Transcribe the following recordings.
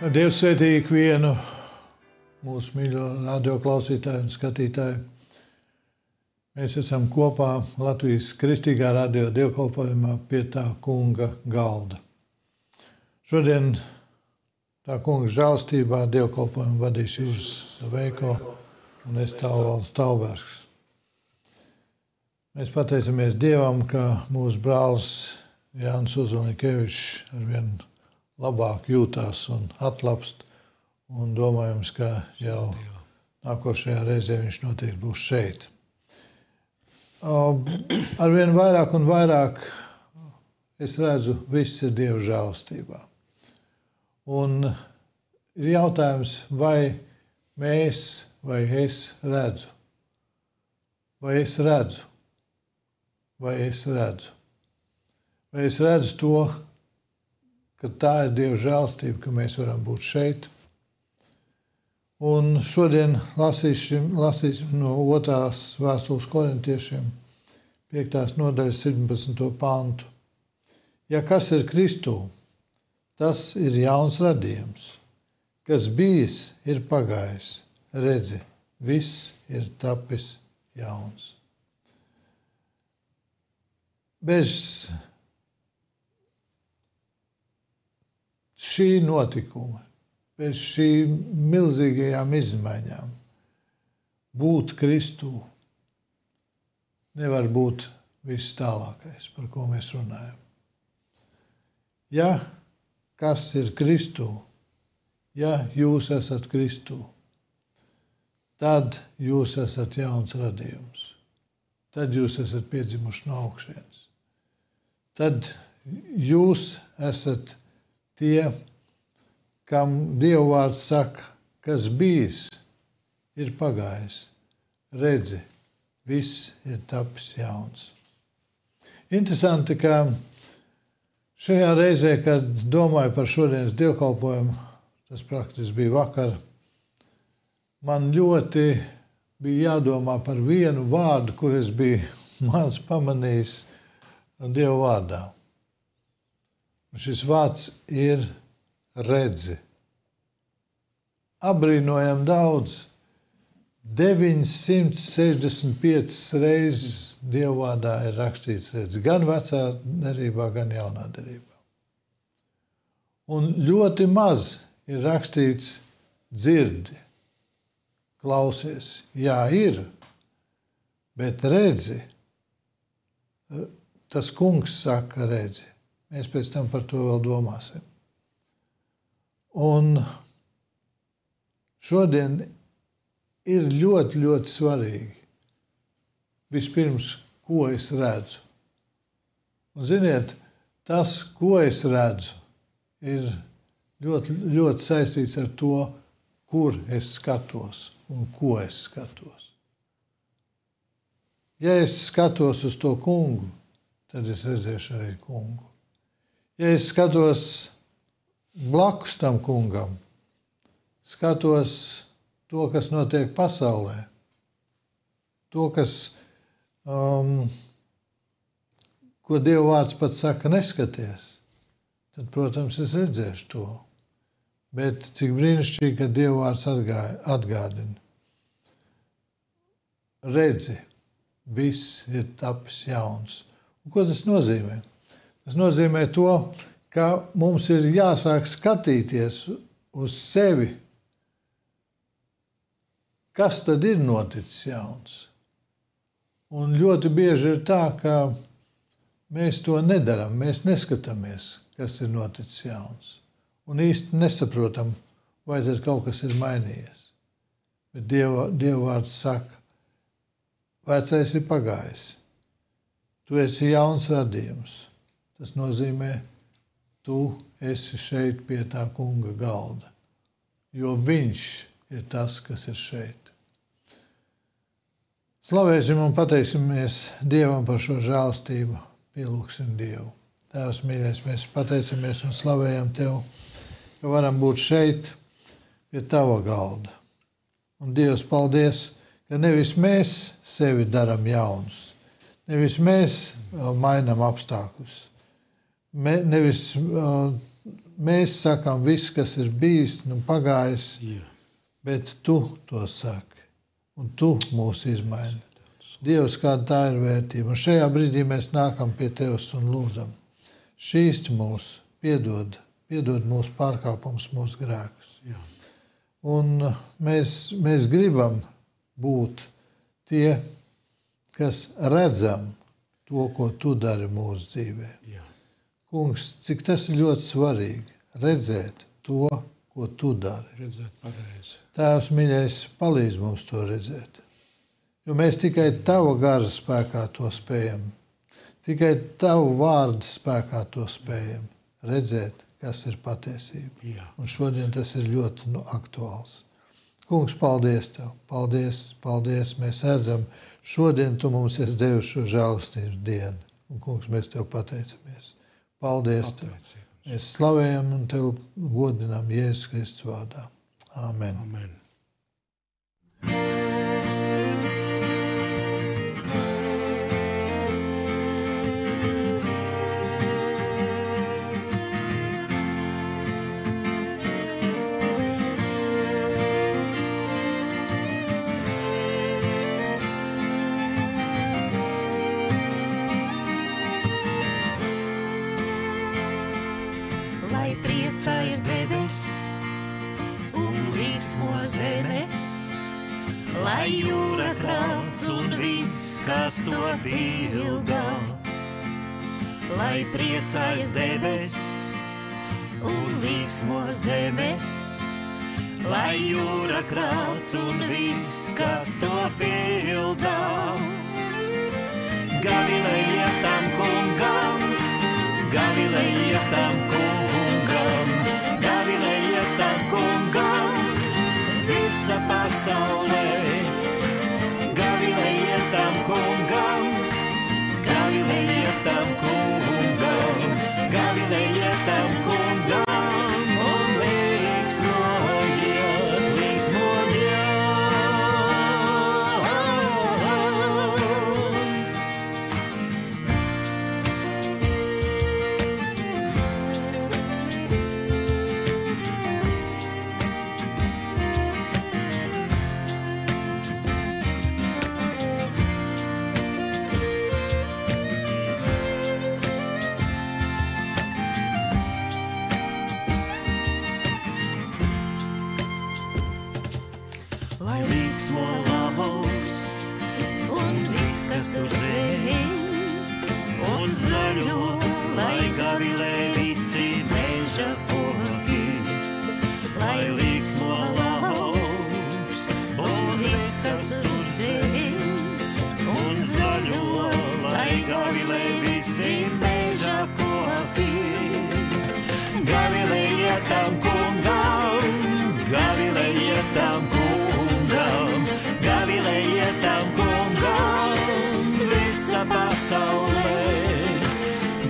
Dievs svētī ikvienu mūsu mīļo radioklausītāju un skatītāju. Mēs esam kopā Latvijas Kristīgā radio dievkalpojumā pie tā kunga galda. Šodien tā kunga žēlstībā dievkalpojumu vadīs Juris Veiko un es Tālvalds Talbergs. Mēs pateicamies Dievam, ka mūsu brālis Jānis Uzolnikevičs arvien labāk jūtās un atlapst, un domājams, ka jau nākošajā reizē viņš noteikti būs šeit. Arvien vairāk un vairāk es redzu, viss ir Dieva žēlastībā. Un ir jautājums, vai mēs, vai es redzu? Vai es redzu? Vai es redzu? Vai es redzu to, ka tā ir Dieva žēlstība, ka mēs varam būt šeit? Un šodien lasīsim no 2. vēstules korintiešiem, 5. nodaļas 17. pantu. Ja kas ir Kristū, tas ir jauns radījums. Kas bijis, ir pagājis. Redzi, viss ir tapis jauns. Bez šī notikuma, bez šīm milzīgajām izmaiņām, būt Kristū nevar būt viss tālākais, par ko mēs runājam. Ja kas ir Kristū, ja jūs esat Kristū, tad jūs esat jauns radījums. Tad jūs esat piedzimuši no augšienes. Tad jūs esat tie, kam Dieva vārds saka, kas bijis, ir pagājis. Redzi, viss ir tapis jauns. Interesanti, ka šajā reizē, kad domāju par šodienas dievkalpojumu, tas praktiski bija vakar, man ļoti bija jādomā par vienu vārdu, kur es biju maz pamanījis Dieva vārdā. Un šis vārds ir redzi. Abrīnojam daudz. 965 reizes Dieva vārdā ir rakstīts redzi. Gan vecā derībā, gan jaunā derībā. Un ļoti maz ir rakstīts dzirdi. Klausies. Jā, ir. Bet redzi. Tas kungs saka redzi. Mēs pēc tam par to vēl domāsim. Un šodien ir ļoti, ļoti svarīgi. Vispirms, ko es redzu. Un ziniet, tas, ko es redzu, ir ļoti, ļoti saistīts ar to, kur es skatos un ko es skatos. Ja es skatos uz to kungu, tad es redzēšu arī kungu. Ja es skatos blakus tam kungam, skatos to, kas notiek pasaulē, to, kas, ko Dieva vārds pat saka, neskaties, tad, protams, es redzēšu to. Bet cik brīnišķīgi, ka Dieva vārds atgādina. Redzi, viss ir tapis jauns. Un ko tas nozīmē? Tas nozīmē to, ka mums ir jāsāk skatīties uz sevi, kas tad ir noticis jauns. Un ļoti bieži ir tā, ka mēs to nedaram, mēs neskatāmies, kas ir noticis jauns. Un īsti nesaprotam, vai tad kaut kas ir mainījies. Bet Dieva vārds saka, vecais ir pagājis. Tu esi jauns radījums. Tas nozīmē, tu esi šeit pie tā kunga galda. Jo viņš ir tas, kas ir šeit. Slavēsim un pateiksimies Dievam par šo žēlstību. Pielūksim Dievu. Tēvs mīļais, mēs pateicamies un slavējam Tev, ka varam būt šeit pie Tava galda. Un Dievs, paldies, ka nevis mēs sevi daram jaunus, nevis mēs mainām apstākļus, nevis mēs sakām viss, kas ir bijis, pagājis, bet tu to saki, un tu mūs izmaini. Dievs, kāda tā ir vērtība. Un šajā brīdī mēs nākam pie Tevis un lūdzam. Šķīsti mūs, piedod mūsu pārkāpumus, mūsu grēkus. Un mēs gribam būt tie, kas redzam to, ko Tu dari mūsu dzīvē. Kungs, cik tas ir ļoti svarīgi, redzēt to, ko Tu dari. Redzēt pareizi. Tēvs mīļais, palīdz mums to redzēt. Jo mēs tikai Tava gara spēkā to spējam. Tikai Tavu vārdu spēkā to spējam redzēt, kas ir patiesība. Un šodien tas ir ļoti aktuāls. Kungs, paldies Tev. Paldies. Mēs redzam, šodien Tu mums esi devis šo žēlastības dienu. Un, Kungs, mēs Tev pateicamies. Paldies Tev. Mēs slavējam un Tev godinām Jēzus Kristus vārdā. Āmen. Amen. Priecājas debes un līksmo zeme, lai jūra krauts un viss, kas to pildā. Lai priecājas debes un līksmo zeme, lai jūra krauts un viss, kas to pildā. Galileja tam kungam, Galileja tam kungam, Galileja tam kungam, visa pasaulē. Galileja tam kungam, Galileja tam kungam, Galileja tam kungam, un līksmojiet, līksmojiet. Kas tur zēj un zaļo, lai gavilē visi meža koki, lai līksmo lauks un viss, kas tur zēj un zaļo, lai gavilē visi meža koki. Gavilēja tam kungam, gavilēja tam kungam, gavilēja tam kungam, visa pasaulē.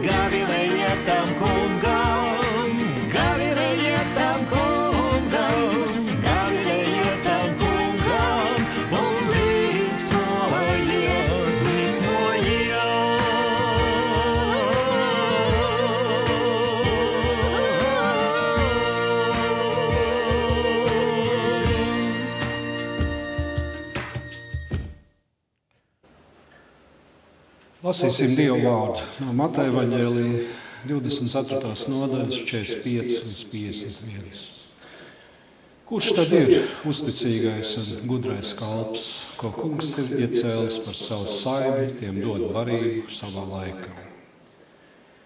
Gavilēja tam kungam, gavilēja tam kungam, gavilēja tam kungam, un līksmojiet, līksmojiet. Lasīsim Dievu vārdu no Mateja evaņģēlija 24. nodaļas 45 un 51. Kurš tad ir uzticīgais un gudrais kalps, ko kungs ir iecēlis par savu saimi, tiem dod barību savā laikā?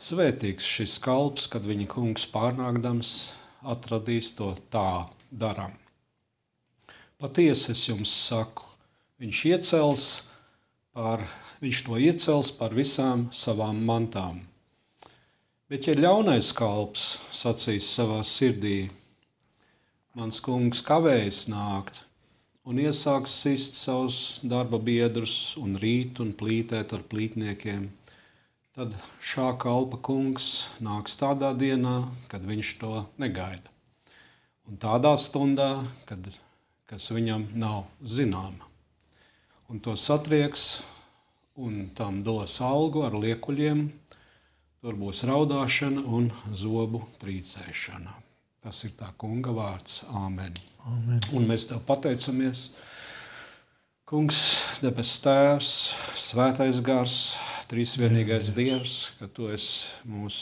Svētīgs šis kalps, kad viņa kungs pārnākdams atradīs to tā darām. Patiesi es jums saku, viņš to iecels par visām savām mantām. Bet, ja ļaunais kalps sacīs savā sirdī, mans kungs kavējas nākt un iesāks sist savus darba biedrus un rīt un plītēt ar plītniekiem, tad šā kalpa kungs nāks tādā dienā, kad viņš to negaida. Un tādā stundā, kas viņam nav zināma. Un to satrieks un tam dos algu ar liekuļiem, tur būs raudāšana un zobu trīcēšana. Tas ir tā kunga vārds. Āmen. Amen. Un mēs tev pateicamies, Kungs, debes Tēvs, Svētais Gars, Trīsvienīgais Dievs, ka tu esi mūs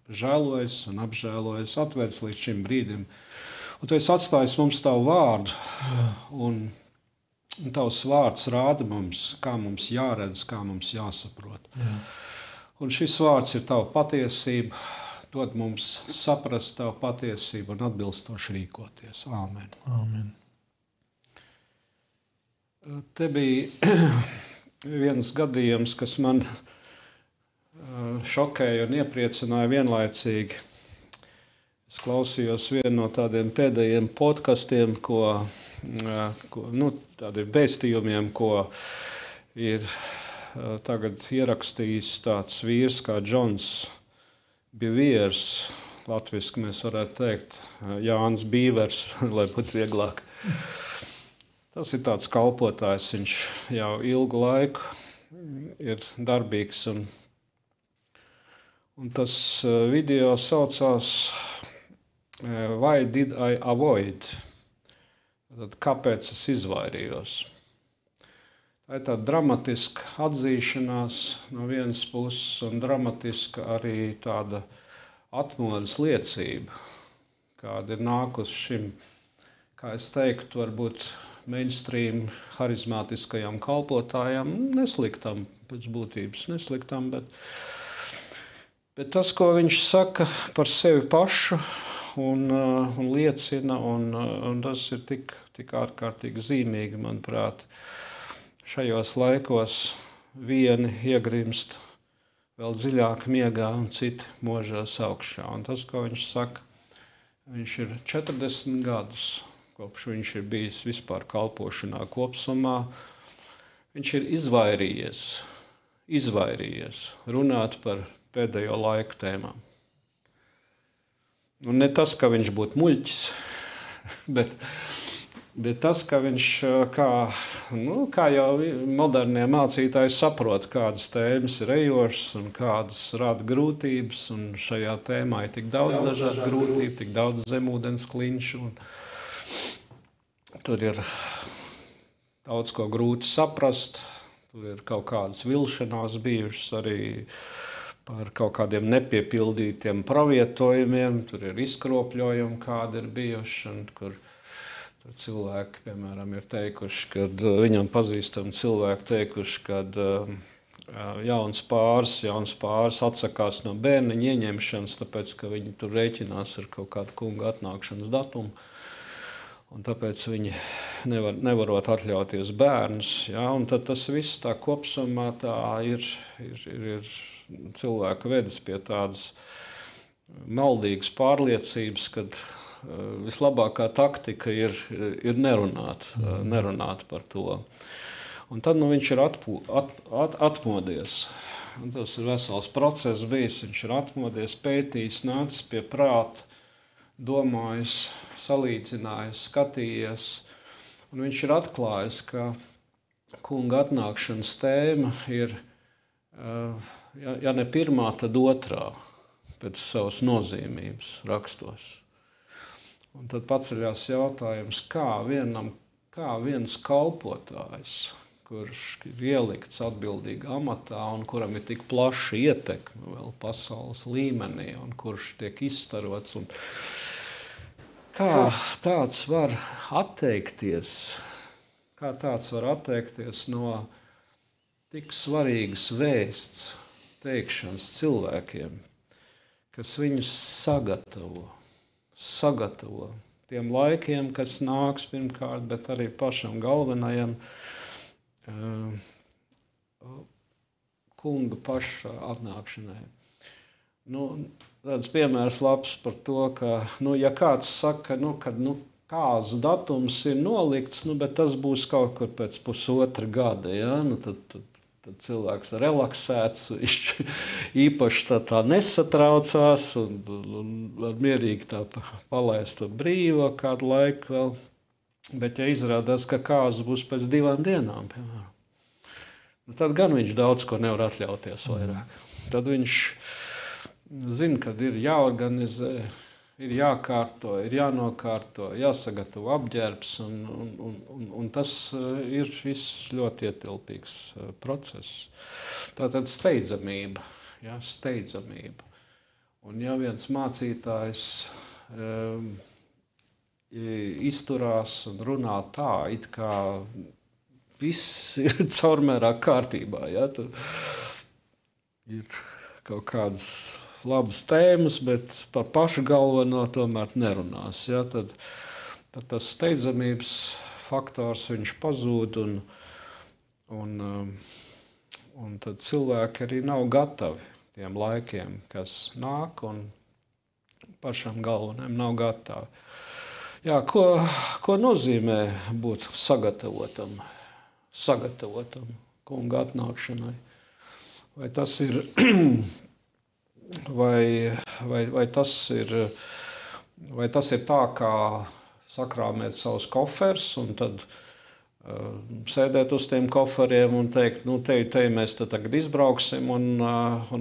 žēlojis un apžēlojis, atvedis līdz šim brīdim. Un tu esi atstājis mums tavu vārdu, un tavs vārds rāda mums, kā mums jāredz, kā mums jāsaprot. Un šis vārds ir tava patiesība, dod mums saprast tavu patiesību un atbilstoši rīkoties. Āmen. Amen. Te bija viens gadījums, kas man šokēja un iepriecināja vienlaicīgi. Es klausījos vienu no tādiem pēdējiem podkastiem, tādiem vēstījumiem, ko ir tagad ierakstījis tāds vīrs kā Džons Bivers, latviski mēs varētu teikt, Jānis Bīvers, lai būtu vieglāk. Tas ir tāds kalpotājs, viņš jau ilgu laiku ir darbīgs, un tas video saucās Why did I avoid? Tad, kāpēc es izvairījos? Tā ir tāda dramatiska atzīšanās no vienas puses un dramatiska arī tāda atmodas liecība, kāda ir nākusi šim, kā es teiktu, varbūt mainstream harizmātiskajam kalpotājam, nesliktam pēc būtības, nesliktam, bet tas, ko viņš saka par sevi pašu un liecina, un tas ir tik ārkārtīgi zīmīgi, manuprāt, šajos laikos vieni iegrimst vēl dziļāk miegā un citi možās augšā. Un tas, ko viņš saka, viņš ir 40 gadus, kopš viņš ir bijis vispār kalpošanā kopsumā, viņš ir izvairījies runāt par pēdējo laiku tēmām. Un ne tas, ka viņš būtu muļķis, bet tas, ka viņš, kā jau modernie mācītāji saprot, kādas tēmas ir ejošas un kādas rada grūtības, un šajā tēmā ir tik daudz dažādu grūtību, tik daudz zemūdens klinšu, un tur ir daudz ko grūti saprast, tur ir kaut kādas vilšanās bijušas arī par kaut kādiem nepiepildītiem pravietojumiem, tur ir izkropļojumi, kādi ir bijuši, un kur cilvēki, piemēram, ir teikuši, kad viņam pazīstami cilvēki teikuši, kad jauns pāris atsakās no bērniņa ieņemšanas, tāpēc, ka viņi tur rēķinās ar kaut kādu kunga atnākšanas datumu. Un tāpēc viņi nevarot atļauties bērnus. Ja? Un tad tas viss tā kopsumā tā ir cilvēku vedis pie tādas maldīgas pārliecības, kad vislabākā taktika ir nerunāt par to. Un tad viņš ir atmodies. Un tas ir vesels process bijis. Viņš ir atmodies, pētījis, nācis pie prāta, domājis, salīdzinājis, skatījies, un viņš ir atklājis, ka kunga atnākšanas tēma ir, ja ne pirmā, tad otrā pēc savas nozīmības rakstos. Un tad paceļās jautājums, kā viens kalpotājs, kurš ir ielikts atbildīgā amatā un kuram ir tik plaša ietekme vēl pasaules līmenī un kurš tiek izstarots, un kā tāds var atteikties no tik svarīgas vēsts teikšanas cilvēkiem, kas viņus sagatavo tiem laikiem, kas nāks pirmkārt, bet arī pašam galvenajam kunga paša atnākšanai. Tāds piemērs labs par to, ka, ja kāds saka, kad kāds datums ir nolikts, bet tas būs kaut kur pēc pusotra gada, ja? Tad cilvēks relaksēts, viņš īpaši tā nesatraucās un var mierīgi tā palaist to brīvo kādu laiku vēl. Bet ja izrādās, ka kāds būs pēc 2 dienām, piemēram, tad gan viņš daudz ko nevar atļauties vairāk. Tad viņš zina, kad ir jāorganizē, ir jākārto, ir jānokārto, jāsagatavo apģērbs, un tas ir viss ļoti ietilpīgs process. Tātad steidzamība, ja, steidzamība. Un ja viens mācītājs izturās un runā tā, it kā viss ir caurmērā kārtībā, ja, tur ir kaut kādas labas tēmas, bet par pašu galveno tomēr nerunās. Ja? Tad tas steidzamības faktors viņš pazūd, un tad cilvēki arī nav gatavi tiem laikiem, kas nāk, un pašam galvenajam nav gatavi. Jā, ko nozīmē būt sagatavotam kunga atnākšanai? Vai tas ir vai tas ir tā, kā sakrāmēt savus koferus un tad sēdēt uz tiem koferiem un teikt, nu te mēs tagad izbrauksim un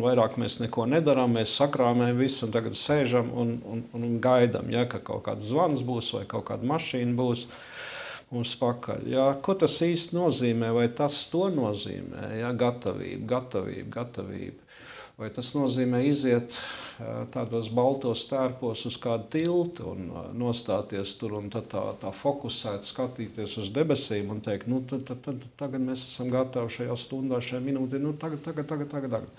vairāk mēs neko nedarām, mēs sakrāmējam visu un tagad sēžam un gaidām, ja, ka kaut kāds zvans būs vai kaut kāda mašīna būs mums pakaļ. Ja, ko tas īsti nozīmē? Vai tas to nozīmē? Ja, gatavība. Vai tas nozīmē iziet tādos baltos tērpos uz kādu tiltu un nostāties tur un tad tā fokusēt, skatīties uz debesīm un teikt, nu tagad mēs esam gatavi šajā stundā, šajā minūtē, nu tagad.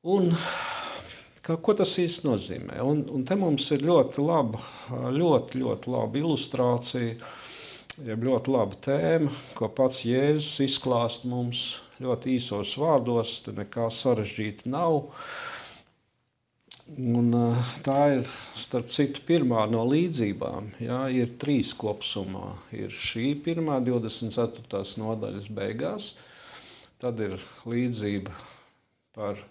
Un ko tas īsti nozīmē? Un te mums ir ļoti laba ilustrācija, jeb ļoti laba tēma, ko pats Jēzus izklāst mums ļoti īsos vārdos, te nekā sarežģīta nav. Un tā ir, starp citu, pirmā no līdzībām. Jā, ir 3 kopsumā. Ir šī pirmā 24. nodaļas beigās, tad ir līdzība par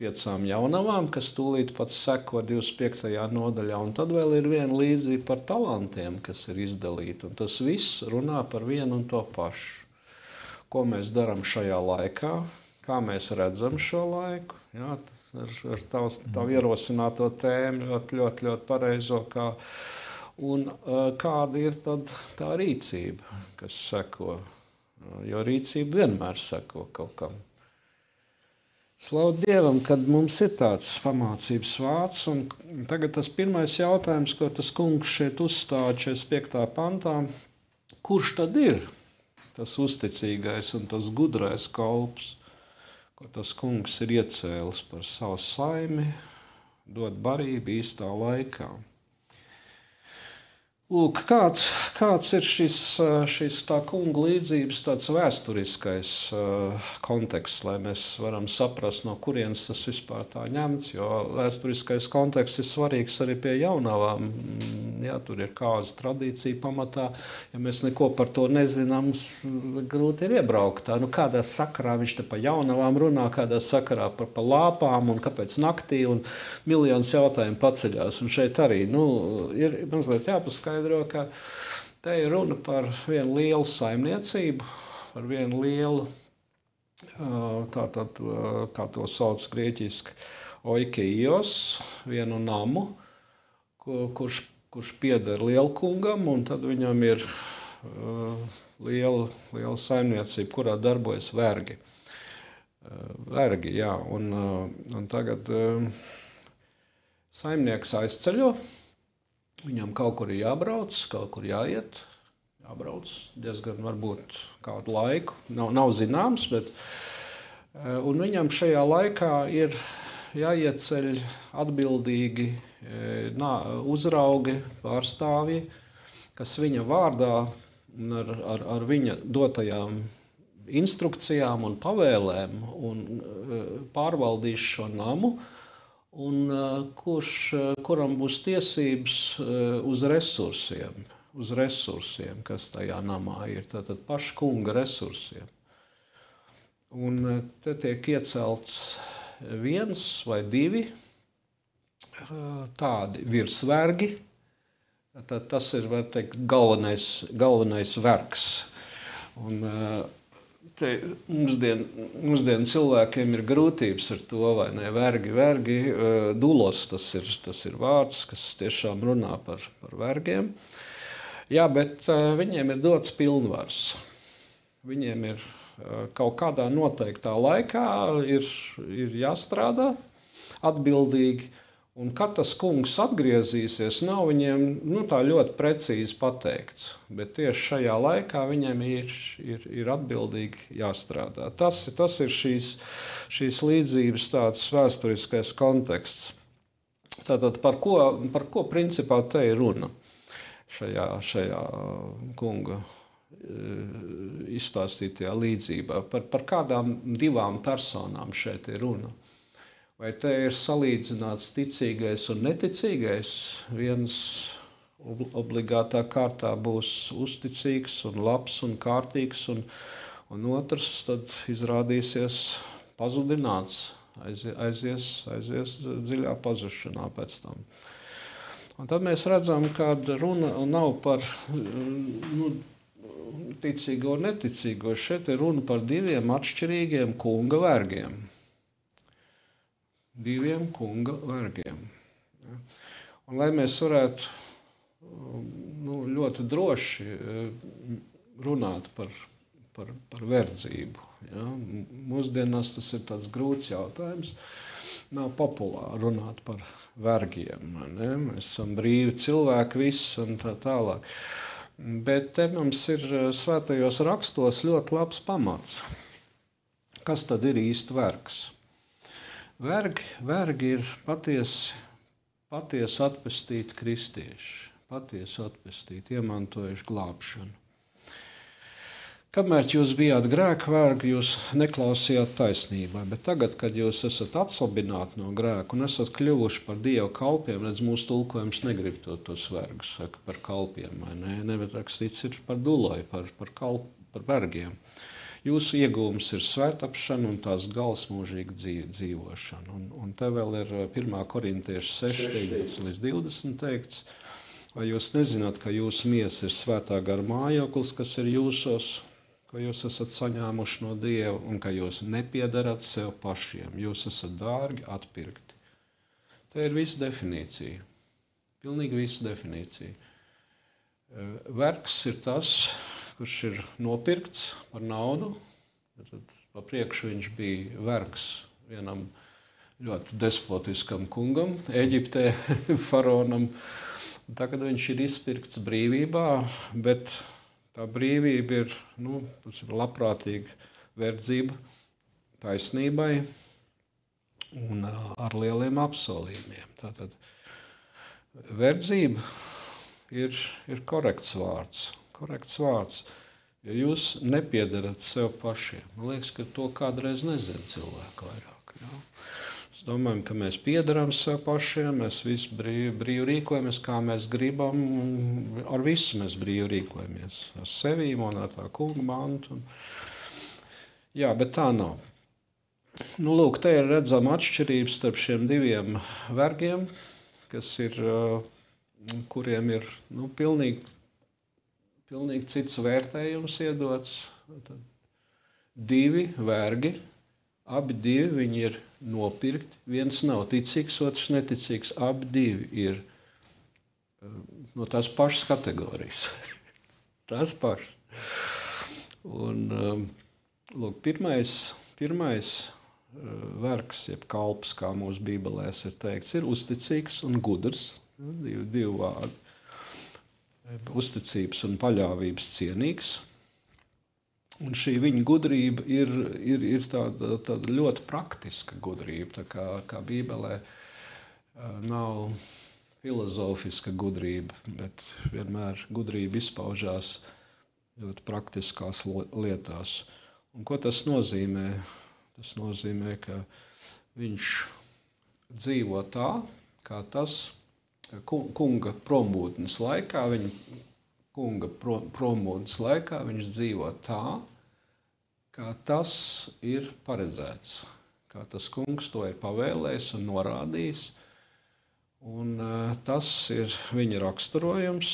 5 jaunavām, kas tūlīt pat seko 25. nodaļā, un tad vēl ir viena līdzība par talantiem, kas ir izdalīti, un tas viss runā par vienu un to pašu. Ko mēs darām šajā laikā, kā mēs redzam šo laiku, jā, ar tavu ierosināto tēmu, ļoti pareizo, un kāda ir tad tā rīcība, kas seko, jo rīcība vienmēr seko kaut kam. Slavu Dievam, kad mums ir tāds pamācības vārds, un tagad tas pirmais jautājums, ko tas kungs šeit uzstāda 45. pantā, kurš tad ir tas uzticīgais un tas gudrais kalps, ko tas kungs ir iecēlis par savu saimi, dot barību īstā laikā. Lūk, kāds ir šis tā kunga līdzības tāds vēsturiskais konteksts, lai mēs varam saprast, no kurienes tas vispār tā ņemts, jo vēsturiskais konteksts ir svarīgs arī pie jaunavām. Jā, tur ir kāza tradīcija pamatā, ja mēs neko par to nezinām, grūti ir iebraukt. Nu, kādā sakarā viņš te pa jaunavām runā, kādā sakarā par lāpām un kāpēc naktī un miljonus jautājumu paceļās. Un šeit arī ir mazliet jāpaskaidro, ka te ir runa par vienu lielu saimniecību, par vienu lielu, tātad, kā to sauc grieķiski, oikeios, vienu namu, kurš pieder lielkungam, un tad viņam ir liela saimniecība, kurā darbojas vergi. Vergi, jā, un tagad saimnieks aizceļo, viņam kaut kur ir jābrauc, kaut kur jāiet, jābrauc diezgan varbūt kādu laiku, nav zināms, bet un viņam šajā laikā ir jāieceļ atbildīgi uzraugi, pārstāvji, kas viņa vārdā un ar viņa dotajām instrukcijām un pavēlēm un pārvaldīs šo namu, un kuram būs tiesības uz resursiem, kas tajā namā ir, tātad paša kunga resursiem. Un te tiek iecelts 1 vai 2 tādi virsvergi, tad tas ir, var teikt, galvenais vergs. Un Mūsdienu cilvēkiem ir grūtības ar to, vai ne? Vergi, dulos tas ir vārds, kas tiešām runā par vergiem. Jā, bet viņiem ir dots pilnvars. Viņiem ir kaut kādā noteiktā laikā ir jāstrādā atbildīgi. Un kad tas kungs atgriezīsies, nav viņiem tā ļoti precīzi pateikts. Bet tieši šajā laikā viņiem ir atbildīgi jāstrādā. Tas ir šīs līdzības tāds vēsturiskais konteksts. Tātad par ko principā te ir runa šajā kunga izstāstītajā līdzībā? Par kādām divām personām šeit ir runa? Vai te ir salīdzināts ticīgais un neticīgais? Viens obligātā kārtā būs uzticīgs un labs un kārtīgs, un otrs tad izrādīsies pazudināts, aizies dziļā pazušanā pēc tam. Un tad mēs redzam, ka runa nav par ticīgo un neticīgo. Šeit ir runa par diviem atšķirīgiem kunga vergiem. Diviem kunga vergiem. Un, lai mēs varētu ļoti droši runāt par verdzību. Ja? Mūsdienās tas ir tāds grūts jautājums. Nav populāri runāt par vergiem. Ne? Mēs esam brīvi cilvēki visi un tā tālāk. Bet te mums ir svētajos rakstos ļoti labs pamats. Kas tad ir īsti vergs? Vergi ir patiesi atpestīti kristieši, patiesi atpestīti, iemantojuši glābšanu. Kamēr jūs bijāt grēka vergi, jūs neklausījāt taisnībai, bet tagad, kad jūs esat atslabināti no grēka un esat kļuvuši par Dieva kalpiem, redz, mūsu tulkojums negrib tos vergus, saka par kalpiem, vai ne? Nevar rakstīts ir par dulai, par vergiem. Jūsu iegūms ir svētapšana un tās gals mūžīga dzīvošana. Un te vēl ir 1. Korintiešu 6, 19 teikts, vai jūs nezināt, ka jūsu miesa ir svētā gara mājoklis, kas ir jūsos, ko jūs esat saņēmuši no Dieva, un ka jūs nepiedarat sev pašiem. Jūs esat dārgi atpirkti. Te ir visa definīcija. Pilnīgi visa definīcija. Vergs ir tas, kurš ir nopirkts par naudu. Tad pa priekšu viņš bija vergs vienam ļoti despotiskam kungam, Eģiptē, faraonam. Tagad viņš ir izpirkts brīvībā, bet tā brīvība ir labprātīga verdzība taisnībai un ar lieliem apsolījumiem. Tātad verdzība ir korekts vārds. Jo jūs nepiedarat sev pašiem. Man liekas, ka to kādreiz nezina cilvēku vairāk. Ja? Es domāju, ka mēs piedaram sev pašiem, mēs visi brīvi rīkojamies, kā mēs gribam. Ar visu mēs brīvi rīkojamies. Ar sevīm un ar tā kunga mantu. Jā, bet tā nav. Lūk, te ir redzama atšķirības starp šiem diviem vergiem, kuriem ir pilnīgi cits vērtējums iedots. Tad divi vergi, abi divi viņi ir nopirkti. Viens nav ticīgs, otrs neticīgs. Abi divi ir no tās pašas kategorijas. Tās pašas. Un, lūk, pirmais vergs, jeb kalps, kā mūsu bībelēs ir teikts, ir uzticīgs un gudrs. Divi vārdi. Uzticības un paļāvības cienīgs. Un šī viņa gudrība ir tāda ļoti praktiska gudrība. Tā kā bībelē nav filozofiska gudrība, bet vienmēr gudrība izpaužās ļoti praktiskās lietās. Un ko tas nozīmē? Tas nozīmē, ka viņš dzīvo tā, kā tas kunga prombūtnes laikā, viņš dzīvo tā, kā tas ir paredzēts, kā tas kungs to ir pavēlējis un norādījis. Un tas ir viņa raksturojums,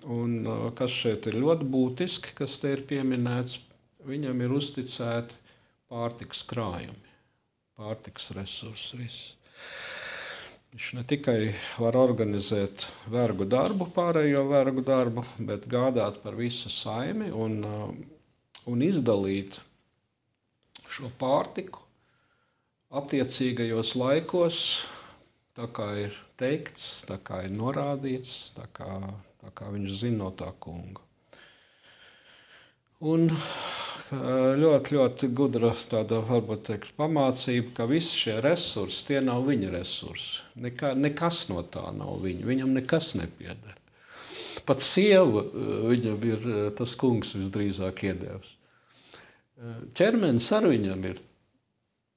un kas šeit ir ļoti būtiski, kas te ir pieminēts, viņam ir uzticēti pārtikas krājumi, pārtikas resursi, viss. Viņš ne tikai var organizēt vergu darbu, pārējo vergu darbu, bet gādāt par visu saimi un izdalīt šo pārtiku attiecīgajos laikos, tā kā ir teikts, tā kā ir norādīts, tā kā viņš zina no tā kunga. Un ļoti, ļoti gudra tāda, varbūt teikt, pamācība, ka visi šie resursi, tie nav viņa resursi. Nekas no tā nav viņa. Viņam nekas nepieder. Pat sieva viņam ir tas kungs visdrīzāk iedevis. Ķermenis ar viņam ir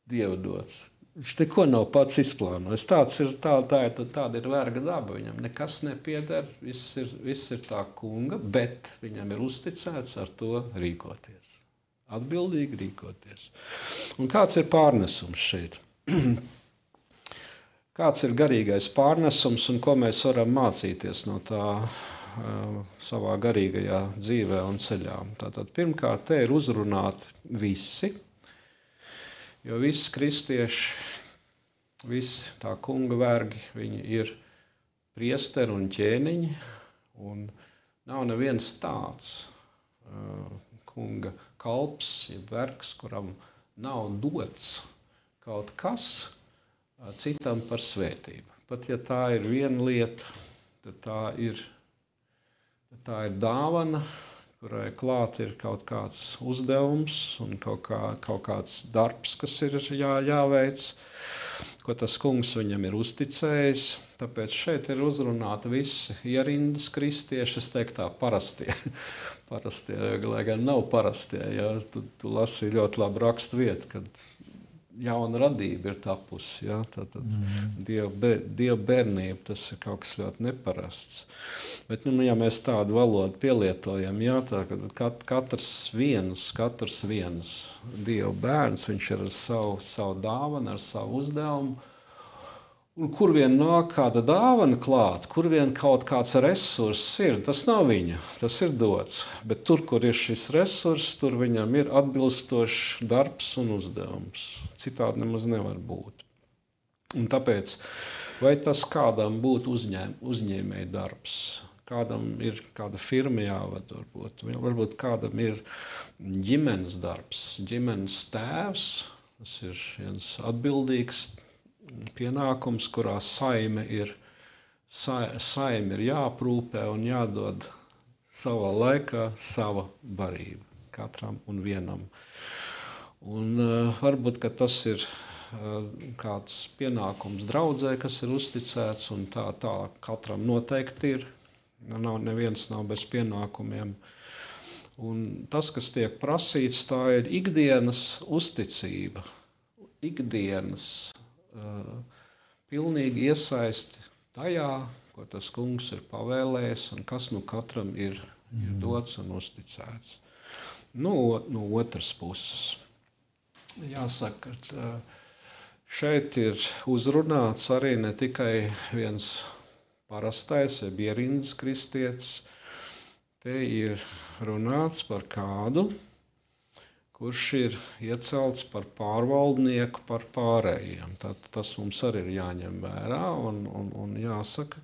Dieva dots. Viņš neko nav pats izplānojis. Tāda ir verga daba. Viņam nekas nepieder, viss ir tā kunga, bet viņam ir uzticēts ar to rīkoties. Atbildīgi rīkoties. Un kāds ir pārnesums šeit? Kāds ir garīgais pārnesums un ko mēs varam mācīties no tā savā garīgajā dzīvē un ceļā? Tātad pirmkārt, te ir uzrunāti visi, jo visi kristieši, visi tā kunga vergi, viņi ir priesteri un ķēniņi, un nav neviens tāds kunga kalps, jeb vergs, kuram nav dots kaut kas citam par svētību. Pat ja tā ir viena lieta, tad tā ir dāvana, kurai klāt ir kaut kāds uzdevums un kaut kāds darbs, kas ir jāveic, ko tas kungs viņam ir uzticējis. Tāpēc šeit ir uzrunāti visi ierindas kristieši, es teiktu tā, parastie, lai gan nav parastie. Ja? Tu lasi ļoti labu rakstu vietu, kad jauna radība ir tapusi. Ja? Tātad Dieva bērnība, tas ir kaut kas ļoti neparasts. Bet, ja mēs tādu valodu pielietojam, ja, tā, katrs viens Dieva bērns, viņš ir ar savu dāvanu, ar savu uzdevumu. Un kur vien nāk kāda dāvana klāt, kur vien kaut kāds resurss ir, tas nav viņa, tas ir dots. Bet tur, kur ir šis resurss, tur viņam ir atbilstošs darbs un uzdevums. Citādi nemaz nevar būt. Un tāpēc, vai tas kādam būtu uzņēmēja darbs, kādam ir kāda firma jāvada, varbūt kādam ir ģimenes darbs, ģimenes tēvs, tas ir viens atbildīgs pienākums, kurā saime ir jāprūpē un jādod savā laikā sava barība katram un vienam. Un varbūt, ka tas ir kāds pienākums draudzē, kas ir uzticēts, un tā katram noteikti ir. Neviens nav bez pienākumiem. Un tas, kas tiek prasīts, tā ir ikdienas uzticība, ikdienas pilnīgi iesaisti tajā, ko tas kungs ir pavēlējis un kas katram ir dots un uzticēts. No otras puses, jāsaka, ka šeit ir uzrunāts arī ne tikai viens parastais, jeb ierindas kristietis, te ir runāts par kādu, kurš ir iecelts par pārvaldnieku par pārējiem. Tas mums arī ir jāņem vērā un jāsaka,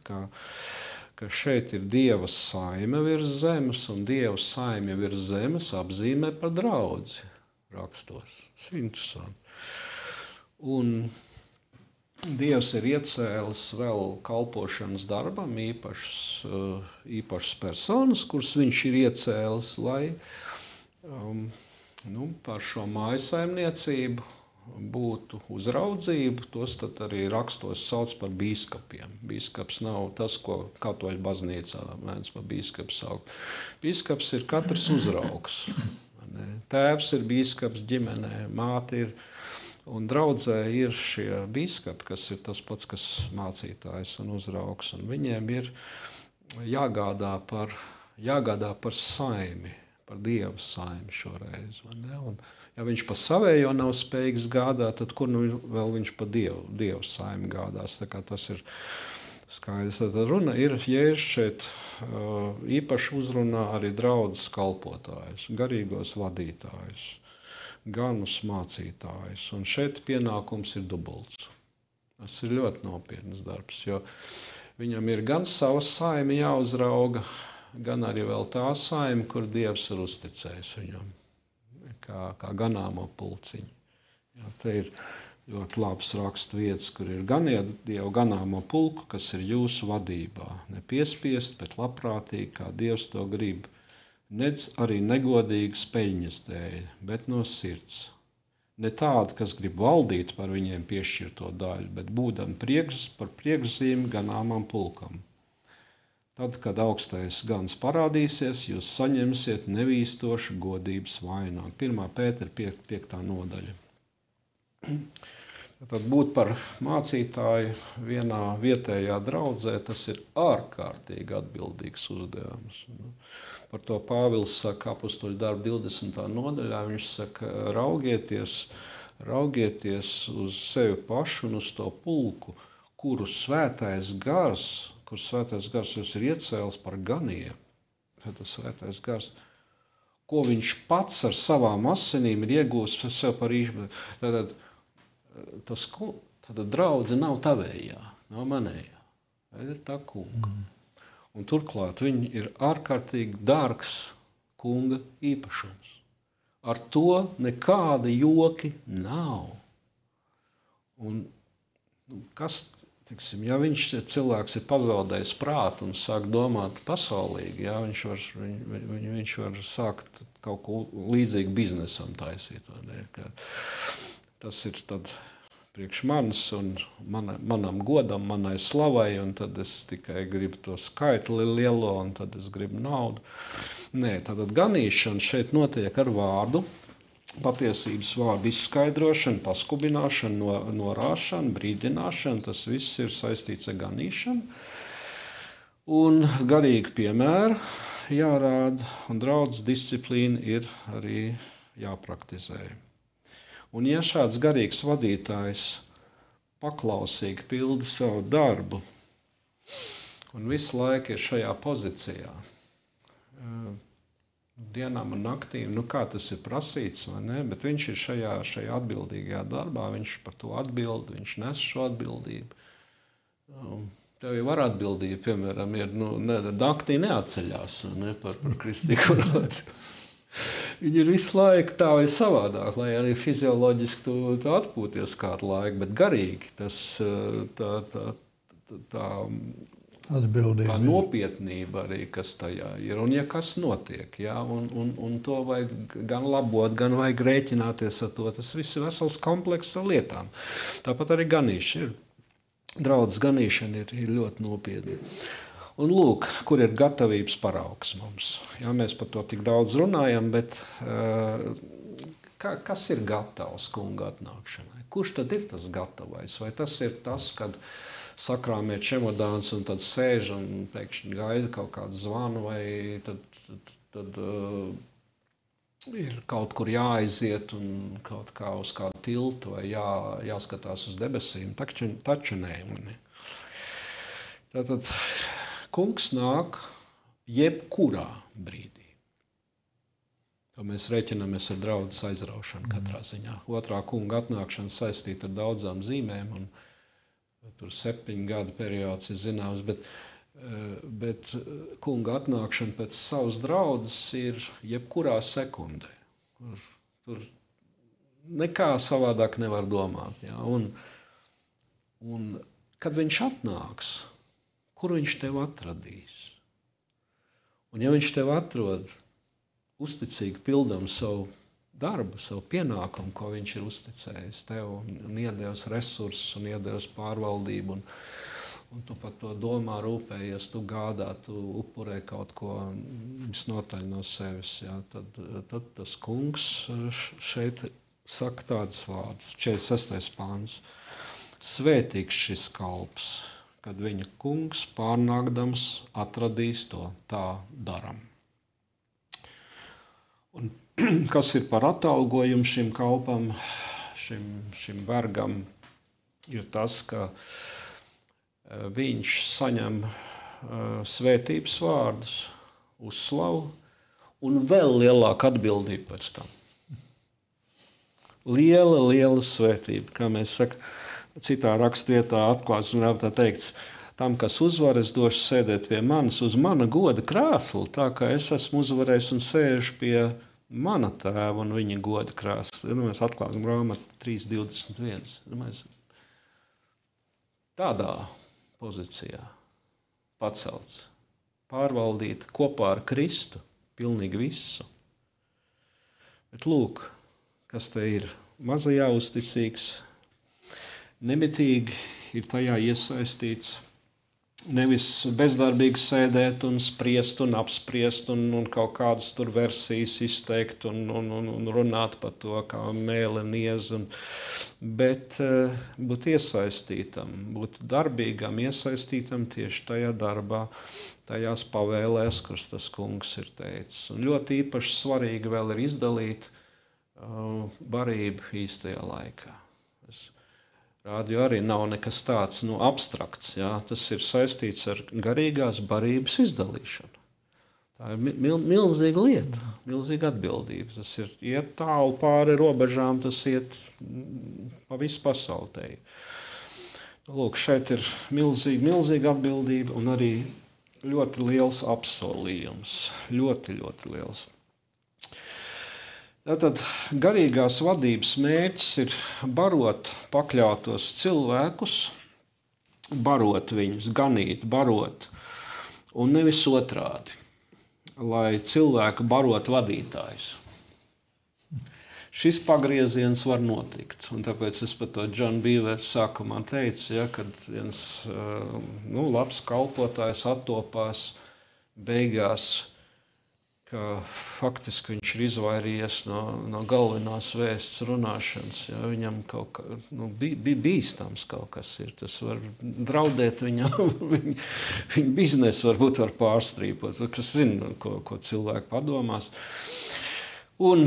ka šeit ir Dieva saime virs zemes, un Dieva saime virs zemes apzīmē par draudzi rakstos. Interesanti. Un Dievs ir iecēlis vēl kalpošanas darbam īpašas personas, kuras viņš ir iecēlis, lai par šo mājasaimniecību būtu uzraudzība, tos tad arī rakstos sauc par bīskapiem. Bīskaps nav tas, ko katoļu baznīcā mēdz par bīskapu saukt. Bīskaps ir katrs uzraugs. Tēvs ir bīskaps ģimenē, māte ir, un draudzē ir šie bīskapi, kas ir tas pats, kas mācītājs un uzraugs. Un viņiem ir jāgādā par saimi, par Dieva saimi šoreiz. Un, ja viņš pa savējo nav spējīgs gādāt, tad kur vēl viņš pa Dievu saimi gādās? Tā kā tas ir Skaidrs, tad runa ir, Jēzus šeit īpaši uzrunā arī draudzes kalpotājus, garīgos vadītājus, ganus mācītājus. Un šeit pienākums ir dubults. Tas ir ļoti nopietns darbs, jo viņam ir gan sava saime jāuzrauga, gan arī vēl tā saime, kur Dievs ir uzticējis viņam, kā ganāmo pulciņu. Jā, te ir ļoti labs rakstu vietas, kur ir ganiet Dievu ganāmo pulku, kas ir jūsu vadībā. Ne piespiest, bet labprātīgi, kā Dievs to grib. Nedz arī negodīgas peļņas dēļ, bet no sirds. Ne tādi, kas grib valdīt par viņiem piešķirto daļu, bet būdam par priekšzīmi ganāmam pulkam. Tad, kad augstais gans parādīsies, jūs saņemsiet nevīstošu godības vaināgu. 1. Pētera 5. nodaļa. Tad būt par mācītāju vienā vietējā draudzē, tas ir ārkārtīgi atbildīgs uzdevums. Par to Pāvils saka apustuļu darbu 20. nodaļā, viņš saka, raugieties uz sevi pašu un uz to pulku, kuru svētais gars jūs ir iecēlis par ganiem. Tad tas svētais gars, ko viņš pats ar savām asinīm ir iegūst sev par īpašumu. Tad draudze nav tavējā, nav manējā. Tā ir tā kunga. Un turklāt viņi ir ārkārtīgi dārgs kunga īpašums. Ar to nekāda joki nav. Un kas, tiksim, ja cilvēks ir pazaudējis prātu un sāk domāt pasaulīgi, ja, viņš var sākt kaut ko līdzīgu biznesam taisīt. Tas ir tad priekš manis un manam godam, manai slavai, un tad es tikai gribu to skaitli lielo, un tad es gribu naudu. Nē, tad ganīšana šeit notiek ar vārdu, patiesības vārdu izskaidrošanu, paskubināšanu, norāšanu, brīdināšanu, tas viss ir saistīts ar ganīšanu. Un garīgi piemēri jārāda, un draudzes disciplīna ir arī jāpraktizē. Un ja šāds garīgs vadītājs paklausīgi pilda savu darbu un visu laiku ir šajā pozīcijā, dienām un naktīm, kā tas ir prasīts, vai ne? Bet viņš ir šajā atbildīgajā darbā, viņš par to atbild, viņš nes šo atbildību. Tev jau var atbildība, piemēram, ir, naktī neatceļās, ne, par kristīgu rādi. Viņi ir visu laiku tā vai savādāk, lai arī fizioloģiski tu atpūties kādu laiku, bet garīgi tā nopietnība arī, kas tajā ir. Un ja kas notiek, ja, un to vajag gan labot, gan vajag rēķināties ar to, tas viss ir vesels komplekss ar lietām. Tāpat arī ganīšana ir. Draudzes ganīšana ir ļoti nopietna. Un lūk, kur ir gatavības paraugs mums. Jā, mēs par to tik daudz runājam, bet kas ir gatavs kunga atnākšanai? Kurš tad ir tas gatavais? Vai tas ir tas, kad sakrāmē čemodāns un tad sēž un pēkšņi gaida kaut kādu zvanu, vai tad ir kaut kur jāaiziet un kaut kā uz kādu tiltu vai jāskatās uz debesīm? Taču nē. Tātad kungs nāk jebkurā brīdī. To mēs rēķinamies ar draudzes aizraušanu katrā ziņā. Otrā kunga atnākšana saistīta ar daudzām zīmēm, un tur 7 gadu periods ir zināms, bet kunga atnākšana pēc savas draudzes ir jebkurā sekundē. Tur nekā savādāk nevar domāt. Ja? Un kad viņš atnāks, kur viņš tev atradīs? Un ja viņš tev atrod uzticīgi pildam savu darbu, savu pienākumu, ko viņš ir uzticējis tev un iedevis resursus un iedevis pārvaldību, un tu par to domā, rūpējies, tu gādā, tu upurē kaut ko visnotaļ no sevis. Ja? Tad tas kungs šeit saka tādas vārdas, 46. pāns. Svētīgs šis kalps, kad viņa kungs pārnākdams atradīs to tā daram. Un kas ir par atalgojumu šim kalpam, šim vergam, ir tas, ka viņš saņem svētības vārdus, uzslavu un vēl lielāku atbildību pēc tam. Liela svētība, kā mēs sakam, citā rakstvietā atklāsmes grāmatā teikts, tam, kas uzvar, es došu sēdēt pie manis uz mana goda krēsla, tā kā es esmu uzvarējis un sēžu pie mana tēva un viņa goda krēsla. Mēs atklāsmes grāmata 3:21. Tādā pozīcijā pacelts, pārvaldīt kopā ar Kristu pilnīgi visu. Bet lūk, kas te ir mazajā uzticīgs, nemitīgi ir tajā iesaistīts, nevis bezdarbīgi sēdēt un spriest un apspriest un kaut kādas tur versijas izteikt un runāt par to, kā mēle niez, bet būt iesaistītam, būt darbīgam, iesaistītam tieši tajā darbā, tajās pavēlēs, kuras tas kungs ir teicis. Un ļoti īpaši svarīgi vēl ir izdalīt barību īstajā laikā. Rādio arī nav nekas tāds abstrakts. Jā. Tas ir saistīts ar garīgās barības izdalīšanu. Tā ir milzīga lieta, milzīga atbildība. Tas ir iet tālu pāri robežām, tas iet pa visu pasauli. Lūk, šeit ir milzīga atbildība un arī ļoti liels apsolījums. Ļoti liels. Tātad garīgās vadības mērķis ir barot pakļautos cilvēkus, barot viņus, ganīt, barot, un nevis otrādi, lai cilvēku barot vadītājus. Šis pagrieziens var notikt, un tāpēc es par to John Beaver sākumā teicu, ja, kad viens labs kalpotājs attopās beigās, ka faktiski viņš ir izvairījies no galvenās vēsts runāšanas. Ja, viņam kaut kā bija bīstams kaut kas ir. Tas var draudēt viņam, viņa biznesu varbūt var pārstrīpot. Kas zina, ko cilvēki padomās. Un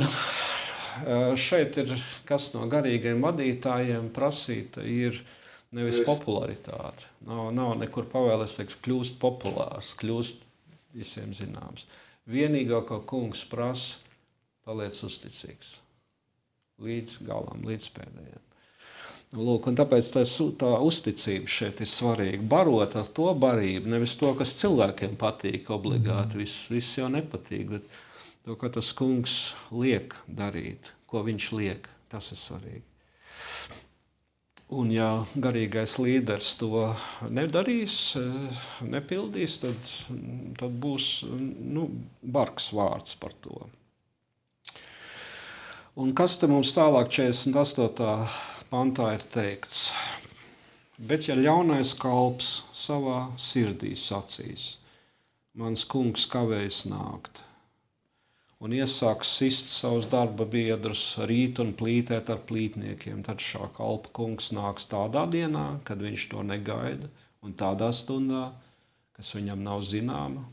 šeit ir, kas no garīgiem vadītājiem prasīta, ir nevis popularitāte. Nav nekur pavēlēs, teiks, kļūst populārs, kļūst visiem zināms. Vienīgā, ko kungs prasa, paliec uzticīgs. Līdz galam, līdz pēdējiem. Lūk, un tāpēc tā uzticība šeit ir svarīga. Barot ar to barību, nevis to, kas cilvēkiem patīk obligāti. Viss jau nepatīk, bet to, ko tas kungs liek darīt, ko viņš liek, tas ir svarīgi. Un ja garīgais līderis to nedarīs, nepildīs, tad būs bargs vārds par to. Un kas te mums tālāk 48. pantā ir teikts? Bet ja ļaunais kalps savā sirdī sacīs, mans kungs kavējas nākt, un iesāks sist savus darba biedrus, rīt un plītēt ar plītniekiem, tad šā kalpa kungs nāks tādā dienā, kad viņš to negaida, un tādā stundā, kas viņam nav zināma,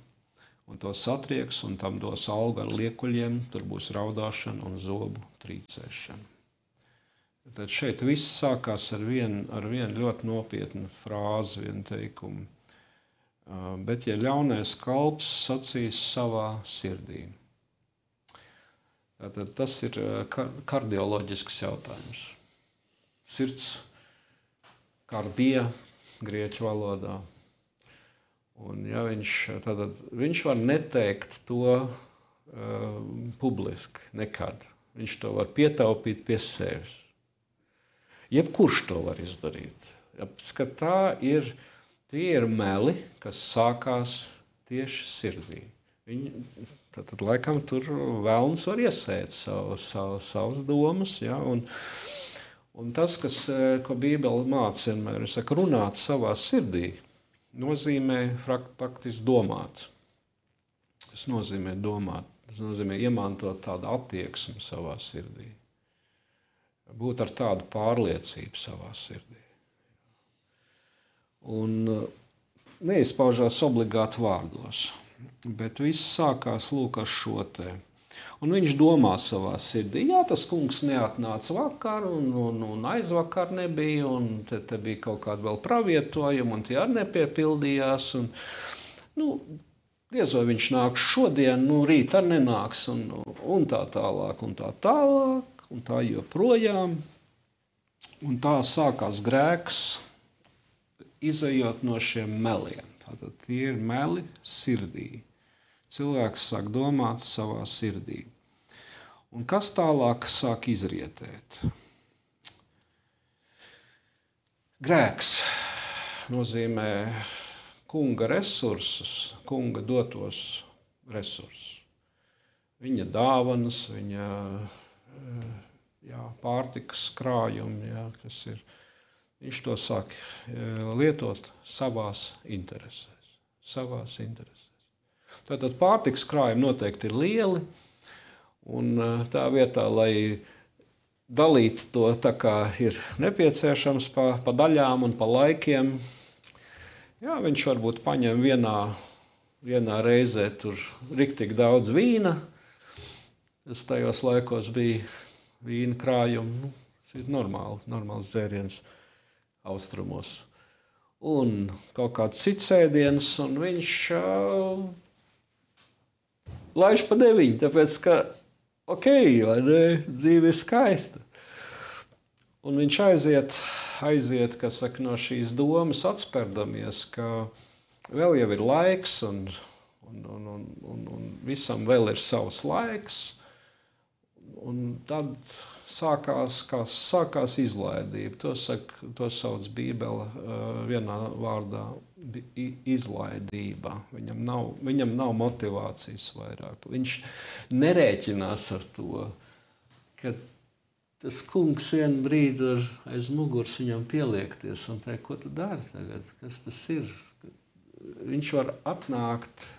un to satrieks, un tam dos algu ar liekuļiem, tur būs raudāšana un zobu trīcēšana. Tad šeit viss sākās ar vienu ļoti nopietnu frāzi, vienu teikumu. Bet ja ļaunais kalps sacīs savā sirdī. Tātad tas ir kardioloģisks jautājums. Sirds, kardija, grieķu valodā. Un ja viņš var neteikt to publiski nekad. Viņš to var pietaupīt pie sevis. Jebkurš to var izdarīt. Tie ir meli, kas sākās tieši sirdī. Tad laikam tur vēlns var iesēt savas domas, ja, un tas, ko Bībele māca vienmēr, saka, runāt savā sirdī, nozīmē praktiski domāt. Tas nozīmē domāt, tas nozīmē iemantot tādu attieksmi savā sirdī. Būt ar tādu pārliecību savā sirdī. Un neizpaužās obligāti vārdos. Bet viss sākās lūk ar šo te. Un viņš domā savā sirdī, jā, tas kungs neatnāca vakar, un aizvakar nebija, un te bija kaut kāda vēl pravietojuma, un tie arī nepiepildījās. Diez vai viņš nāks šodien, rīt arī nenāks, un tā tālāk, un tā joprojām. Un tā sākās grēks, izejot no šiem meliem. Tātad tie ir meli sirdī. Cilvēks sāk domāt savā sirdī. Un kas tālāk sāk izrietēt? Grēks nozīmē kunga resursus, kunga dotos resursus. Viņa dāvanas, viņa pārtikas krājumi, kas ir. Viņš to sāk lietot savās interesēs. Tātad pārtikas krājumi noteikti ir lieli, un tā vietā, lai dalītu to tā kā ir nepieciešams pa daļām un pa laikiem, viņš varbūt paņem vienā reizē tur riktīgi daudz vīna. Tas tajos laikos bija vīna krājumi. Tas ir normāls dzēriens austrumos. Un kaut kāds cits ēdiens, un viņš laiž pa 9, tāpēc, ka vai ne, dzīve ir skaista. Un viņš aiziet, kas saka, no šīs domas atspērdamies, ka vēl jau ir laiks, un visam vēl ir savs laiks. Un tad sākās izlaidība. To sauc Bībele vienā vārdā izlaidība. Viņam nav motivācijas vairāk. Viņš nerēķinās ar to, ka tas kungs vienu brīdi var aiz muguras viņam pieliekties un teikt, ko tu dari tagad, kas tas ir. Viņš var atnākt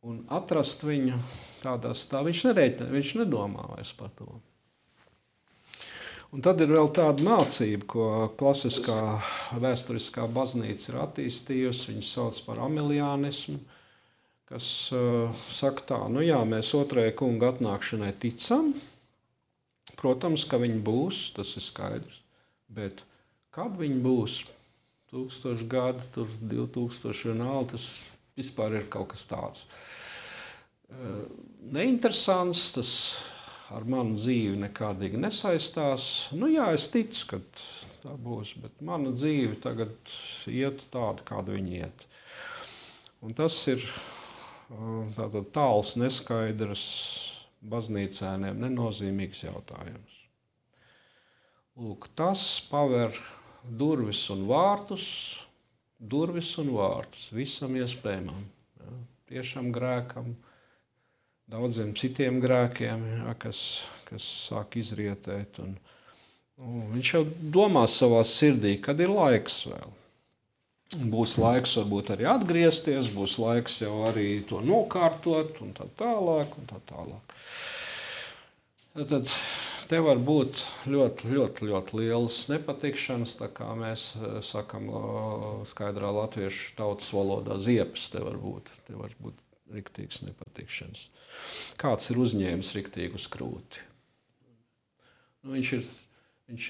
un atrast viņu tādā stāvā. Viņš nedomā vairs par to. Un tad ir vēl tāda mācība, ko klasiskā vēsturiskā baznīca ir attīstījusi. Viņu sauc par ameliānismu, kas saka tā, mēs otrajai kunga atnākšanai ticam. Protams, ka viņi būs, tas ir skaidrs. Bet kad viņi būs? 1000 gadi, tur 2000 un vēl, tas vispār ir kaut kas tāds. Neinteresants, tas ar manu dzīvi nekādīgi nesaistās. Es ticu, ka tā būs, bet mana dzīve tagad iet tāda, kāda viņa iet. Un tas ir tātad tāls, neskaidrs, baznīcēniem nenozīmīgs jautājums. Lūk, tas paver durvis un vārtus visam iespējamam. Tiešam grēkam, daudziem citiem grēkiem, kas sāk izrietēt. Viņš jau domā savā sirdī, kad ir laiks vēl. Būs laiks varbūt arī atgriezties, būs laiks jau arī to nokārtot un tā tālāk. Tad te var būt ļoti, ļoti, ļoti lielas nepatikšanas, tā kā mēs sakam skaidrā latviešu tautas valodā ziepes te var būt riktīgas nepatikšanas. Kāds ir uzņēmis riktīgi uz krūti? Viņš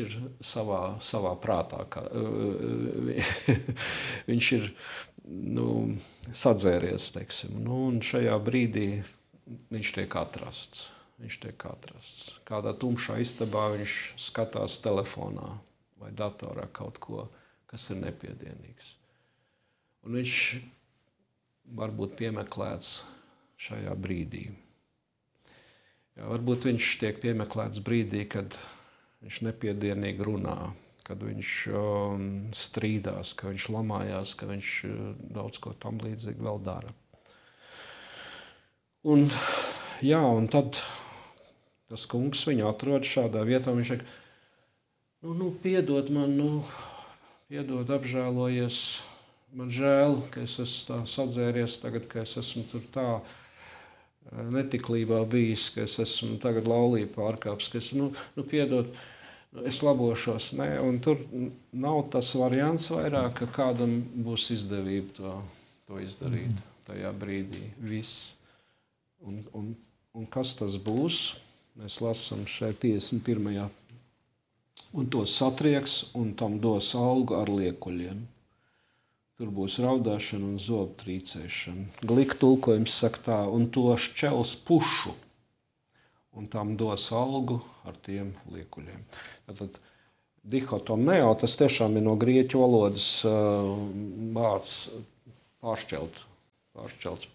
ir savā prātā. Viņš ir sadzēries, teiksim. Un šajā brīdī viņš tiek atrasts. Kādā tumšā istabā viņš skatās telefonā vai datorā kaut ko, kas ir nepiedienīgs. Un viņš var būt piemeklēts šajā brīdī. Varbūt viņš tiek piemeklēts brīdī, kad viņš nepiedienīgi runā, kad viņš strīdās, ka viņš lamājās, ka viņš daudz ko tam līdzīgi vēl dara. Un tad tas kungs viņu atrod šādā vietā, viņš saka, piedod man, piedod, apžēlojies, man žēl, ka es esmu tā sadzēries tagad, ka es esmu tur tā netiklībā bijis, ka es esmu tagad laulību pārkāpis, ka es, piedod, es labošos. Nē, un tur nav tas variants vairāk, ka kādam būs izdevība to izdarīt tajā brīdī. Viss. Un Un kas tas būs? Mēs lasām šeit 51. Un to satrieks, un tam dos algu ar liekuļiem. Tur būs raudāšana un zobu trīcēšana. Glika tulkojums saka tā, un to šķels pušu, un tam dos algu ar tiem liekuļiem. Tātad dihotomeo, tas tiešām ir no grieķu valodas vārds pāršķelts.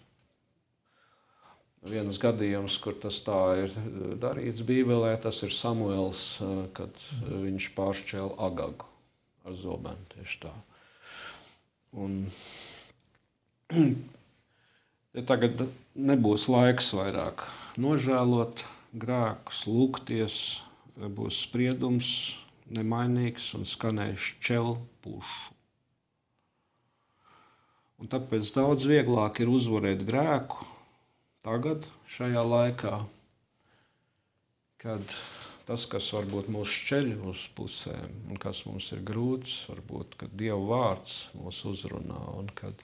Viens gadījums, kur tas tā ir darīts Bībelē, tas ir Samuels, kad viņš pāršķēla Agagu ar zobiem, tieši tā. Un ja tagad nebūs laiks vairāk nožēlot grēkus, lūgties, būs spriedums nemainīgs un skanēs šķel pušu. Un tāpēc daudz vieglāk ir uzvarēt grēku tagad, šajā laikā, kad tas, kas varbūt mūs šķeļ uz pusēm un kas mums ir grūts, varbūt, kad Dieva vārds mūs uzrunā un kad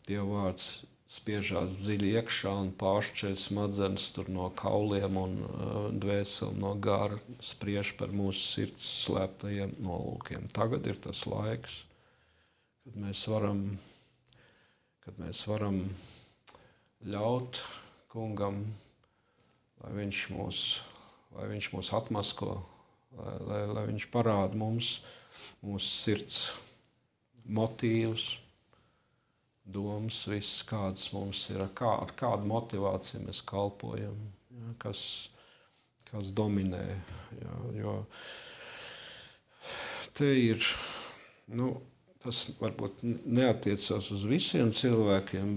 Dieva vārds spiežās dziļi iekšā un pāršķēl smadzenes tur no kauliem un dvēseli no gara, spriež par mūsu sirds slēptajiem nolūkiem. Tagad ir tas laiks, kad mēs varam ļaut Kungam, lai viņš mūs atmasko, lai viņš parāda mums mūsu sirds motīvus, domas, viss, kādas mums ir, ar kādu motivāciju mēs kalpojam, ja, kas dominē. Ja, jo te ir, tas varbūt neatiecās uz visiem cilvēkiem,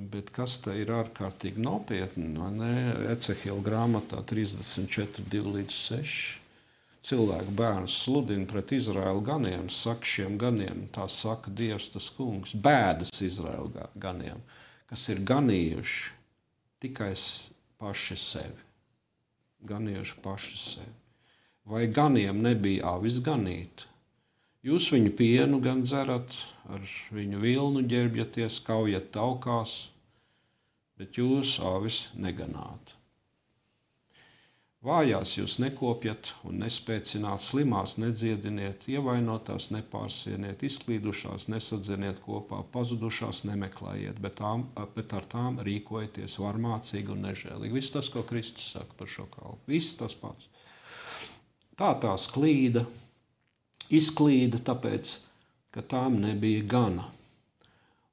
bet kas te ir ārkārtīgi nopietni, vai ne? Ecehila grāmatā 34, 2-6. Cilvēku bērns sludina pret Izraēlu ganiem, saka šiem ganiem, tā saka Dievs tas kungs, bēdas Izraēlu ganiem, kas ir ganījuši tikai paši sevi. Ganījuši paši sevi. Vai ganiem nebija avis ganīt? Jūs viņu pienu gan dzerat, ar viņu vilnu ģērbjaties, kaujat taukās, bet jūs avis neganāt. Vājās jūs nekopjat un nespēcināt, slimās nedziediniet, ievainotās nepārsieniet, izklīdušās nesadzeniet kopā, pazudušās nemeklējiet, bet ar tām rīkojieties varmācīgi un nežēlīgi. Viss tas, ko Kristus saka par šo kalpu. Viss tas pats. Tās klīda, izklīda tāpēc, ka tām nebija gana.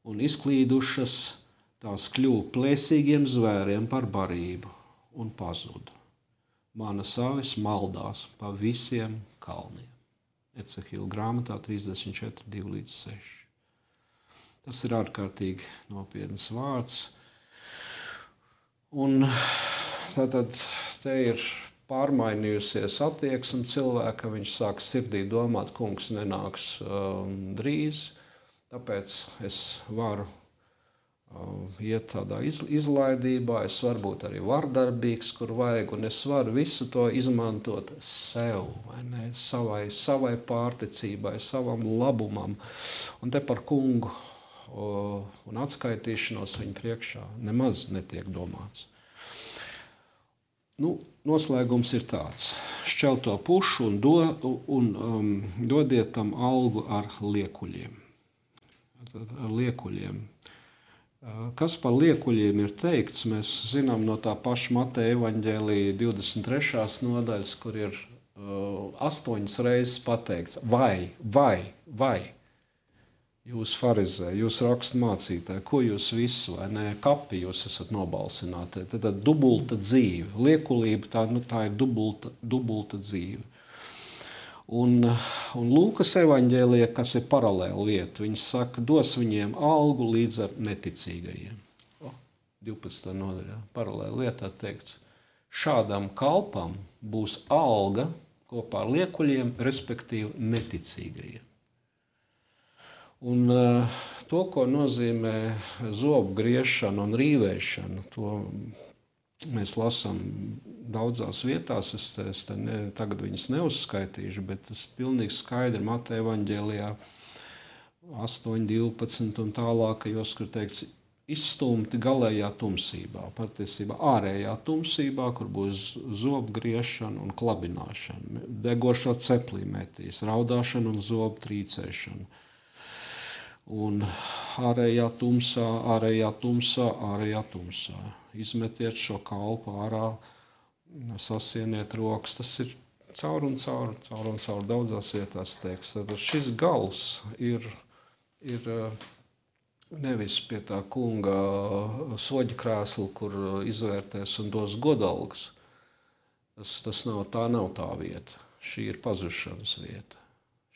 Un izklīdušas tās kļuva plēsīgiem zvēriem par barību un pazuda. Manas avis maldās pa visiem kalniem. Ecehila grāmatā 34, 2-6. Tas ir ārkārtīgi nopietns vārds. Un tātad te ir pārmainījusies attieksme cilvēka, viņš sāk sirdī domāt, kungs nenāks drīz, tāpēc es varu iet tādā izlaidībā, es varu būt arī vardarbīgs, kur vajag, un es varu visu to izmantot sev, vai ne? Savai pārticībai, savam labumam, un te par kungu un atskaitīšanos viņu priekšā nemaz netiek domāts. Noslēgums ir tāds. Šķel to pušu un dodiet tam algu ar liekuļiem. Ar liekuļiem. Kas par liekuļiem ir teikts, mēs zinām no tā paša Mateja evaņģēlija 23. nodaļas, kur ir 8 reizes pateikts vai. Jūs farizēji, jūs rakstmācītāji, ko jūs visu, vai ne, kapi jūs esat nobalsināti. Tad dubulta dzīve. Liekulība tā ir dubulta dzīve. Un Lūkas evaņģēlijā, kas ir paralēla lieta, viņš saka, dos viņiem algu līdz ar neticīgajiem. 12. nodaļā paralēla lietā teikts, šādam kalpam būs alga kopā ar liekuļiem, respektīvi neticīgajiem. Un to, ko nozīmē zobu griešana un rīvēšana, to mēs lasām daudzās vietās, es tagad viņas neuzskaitīšu, bet tas pilnīgi skaidri Mateja evaņģēlijā 8, 12 un tālākajos, kur teikts, izstumti galējā tumsībā, patiesībā ārējā tumsībā, kur būs zobu griešana un klabināšana, degošo ceplī metīs, raudāšana un zobu trīcēšana. Un ārējā tumsā. Izmetiet šo kalpu ārā, sasieniet rokas. Tas ir caur un caur daudzās vietās teiks. Tad šis gals ir nevis pie tā kunga soļa krēsla, kur izvērtēs un dos godalgas. Tā nav tā vieta. Šī ir pazušanas vieta.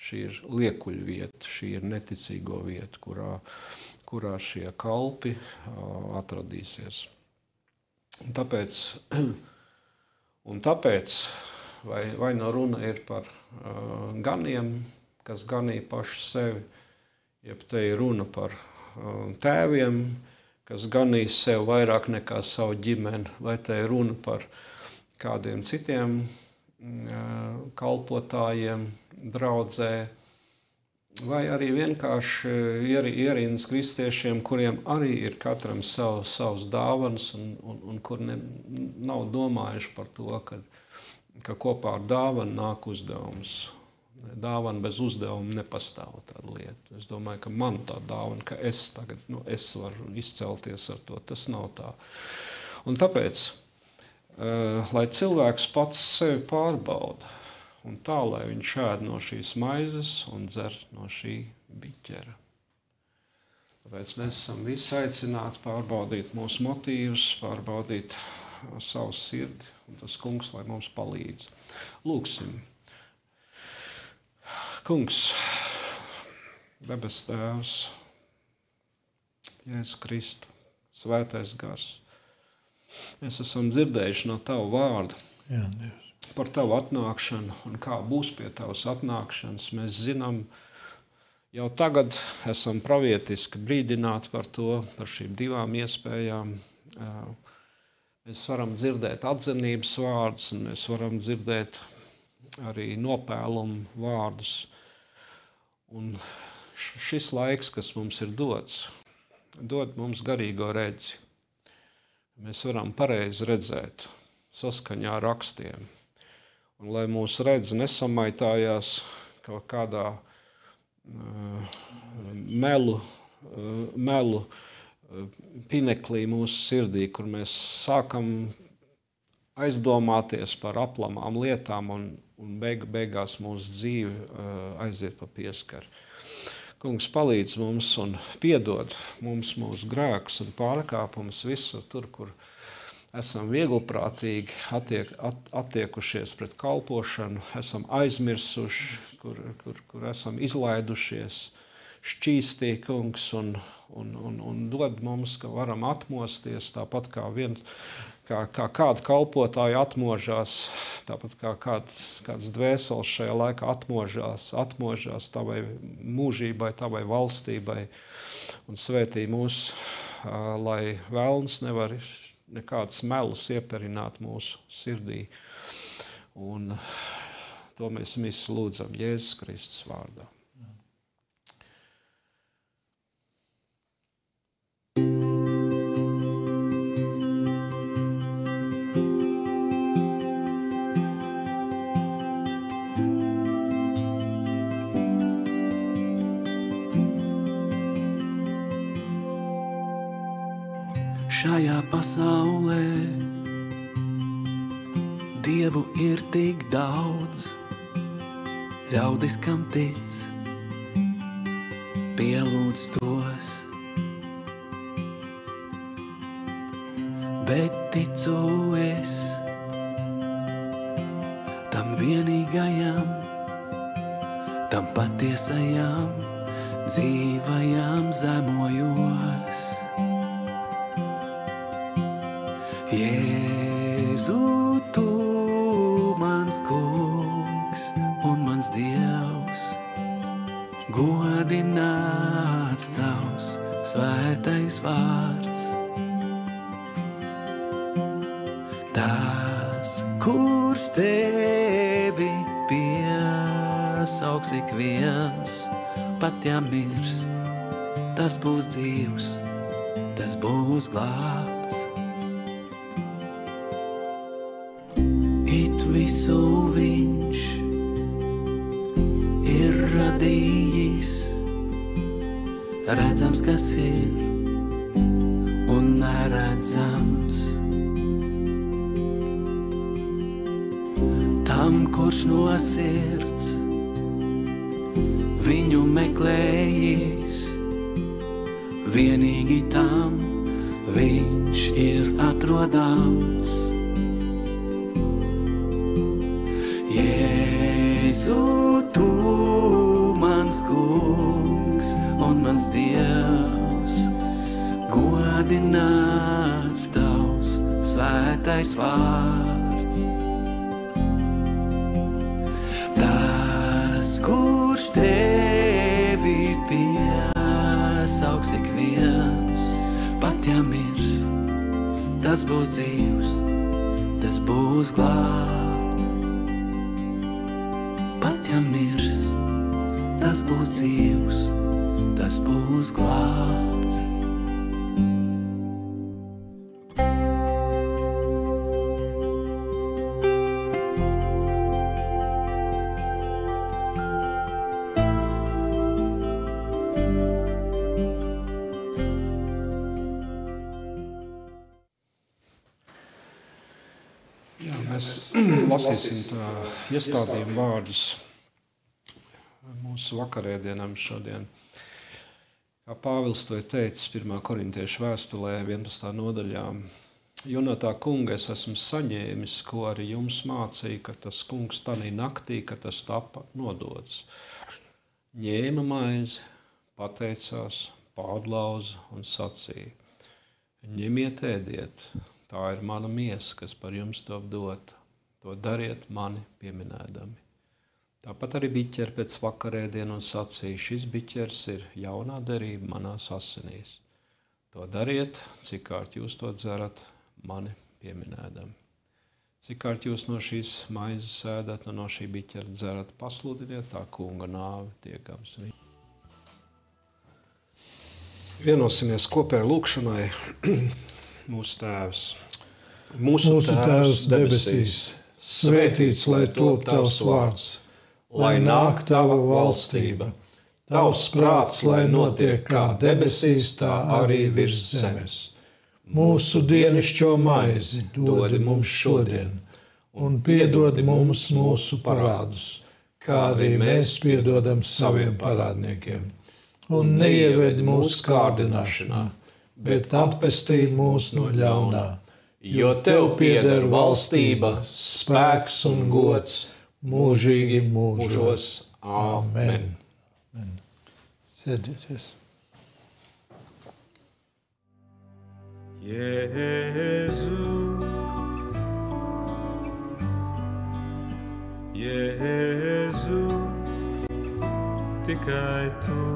Šī ir liekuļu vieta, šī ir neticīgo vieta, kurā šie kalpi atradīsies. Un tāpēc vai no runa ir par ganiem, kas ganīja paši sevi, jeb te ir runa par tēviem, kas ganīja sev vairāk nekā savu ģimeni, vai te ir runa par kādiem citiem kalpotājiem, draudzē, vai arī vienkārši ierīnas kristiešiem, kuriem arī ir katram savs dāvanas un kur nav domājuši par to, ka kopā ar dāvanu nāk uzdevums. Dāvana bez uzdevuma nepastāv tāda lieta. Es domāju, ka man tā dāvana, ka es varu izcelties ar to, tas nav tā. Un tāpēc, lai cilvēks pats sevi pārbauda, un tā, lai viņš ēd no šīs maizes un dzer no šī biķera. Tāpēc mēs esam visi aicināti pārbaudīt mūsu motīvus, pārbaudīt savu sirdi, un tas kungs, lai mums palīdz. Lūksim. Kungs, debes Tēvs, Jēzus Kristu, Svētais Gars, mēs esam dzirdējuši no Tavu vārdu. Jā, Dievs. Par Tavu atnākšanu un kā būs pie Tavas atnākšanas. Mēs zinām, jau tagad esam pravietiski brīdināti par to, par šīm divām iespējām. Mēs varam dzirdēt atzinības vārdus, un mēs varam dzirdēt arī nopēlumu vārdus. Un šis laiks, kas mums ir dots, dod mums garīgo redzi. Mēs varam pareizi redzēt saskaņā ar rakstiem. Un lai mūsu redze nesamaitājās kaut kādā melu pineklī mūsu sirdī, kur mēs sākam aizdomāties par aplamām lietām un beigās mūsu dzīve aiziet pa pieskaru. Kungs, palīdz mums un piedod mums mūsu grēkus un pārkāpumus visur tur, kur esam vieglprātīgi attiekušies pret kalpošanu, esam aizmirsuši, kur esam izlaidušies, šķīstī, kungs, un dod mums, ka varam atmosties, tāpat kā kāda kalpotāja atmožās, tāpat kā kāds dvēseles šajā laikā atmožās Tavai mūžībai, Tavai valstībai, un svētī mūs, lai velns nevar nekādas melus ieperināt mūsu sirdī. Un to mēs visi lūdzam Jēzus Kristus vārdā. Šajā pasaulē Dievu ir tik daudz, ļaudis, kam tic, pielūdz tos. Bet ticu es tam vienīgajam, tam patiesajam, dzīvajam zemojos. Jēzu, Tu mans kungs un mans Dievs, godināts Tavs svētais vārds. Tas, kurš Tevi piesaugs ik viens, pat ja mirs, tas būs dzīvs tas būs glābts. It visu viņš ir radījis, redzams, kas ir un neredzams. Tam, kurš no sirds viņu meklējis, vienīgi tam viņš ir atrodams. Jēzu, tu mans kungs un mans Dievs, godināts tavs svētais vārds. Tas, kurš tevi piesauks ik viens, pat ja mirs, tas būs dzīvs, tas būs glābts. Pat ja mirs, tas būs dzīvs, tas būs glābts. Lasīsim tā iestādījumu vārdus mūsu vakarēdienam šodien. Kā Pāvils to ir teicis 1. korintiešu vēstulē 11. nodaļā. Jo no tā kunga es esmu saņēmis, ko arī jums mācīja, ka tas kungs tanī naktī, ka tas tapa nodots. Ņēma maizi, pateicās, pārlauza un sacīja. Ņemiet, ēdiet, tā ir mana miesa, kas par jums top dota. To dariet mani pieminēdami. Tāpat arī biķeri pēc vakarēdienu un sacīja, šis biķers ir jaunā derība manās asinīs. To dariet, cik kārt jūs to dzerat, mani pieminēdami. Cik kārt jūs no šīs maizes ēdat un no šī biķera dzerat, pasludiniet tā kunga nāvi tiekams viņu. Vienosimies kopējai lūkšanai. Mūsu Tēvs. Mūsu Tēvs debesīs, svētīts, lai top tavs vārds, lai nāk tava valstība, tavs prāts, lai notiek kā debesīs, tā arī virs zemes. Mūsu dienascho maizi dod mums šodien, un piedod mums mūsu parādus, kā arī mēs piedodam saviem parādniekiem. Un neieved mūsu kārdināšanā, bet atpestī mūs no ļaunā. Jo tev pieder valstība, spēks un gods mūžīgi mūžos. Amen. Amen. Sēdieties. Jēzu, Jēzu, tikai tu,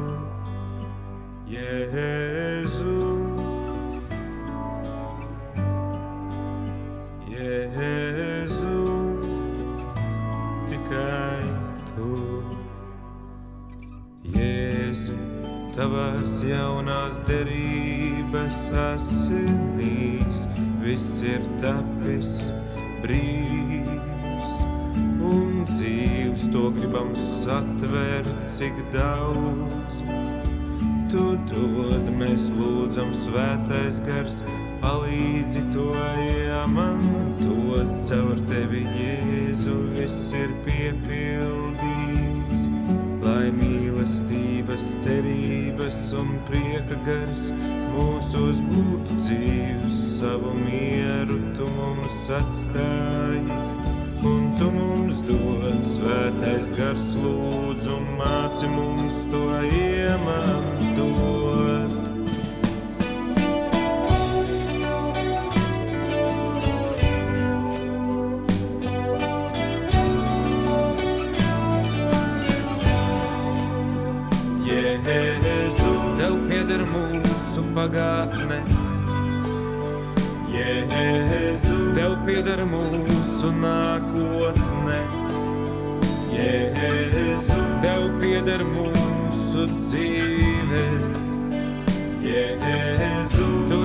Jēzu. Jēzu, tikai tu. Jēzu, tavās jaunās derības asinīs, viss ir tapis brīvs un dzīvs. To gribam satvert, cik daudz tu dod. Mēs lūdzam, svētais gars, palīdzi to iemantot. Caur tevi, Jēzu, viss ir piepildīts. Lai mīlestības, cerības un prieka gars mūsos būtu dzīvs. Savu mieru tu mums atstāji, un tu mums dod. Svētais gars lūdzu, māci mums to iemantot. Pagātne, Jēzu, tev pieder mūsu nākotne, Jēzu, tev pieder mūsu dzīves, Jēzu, tu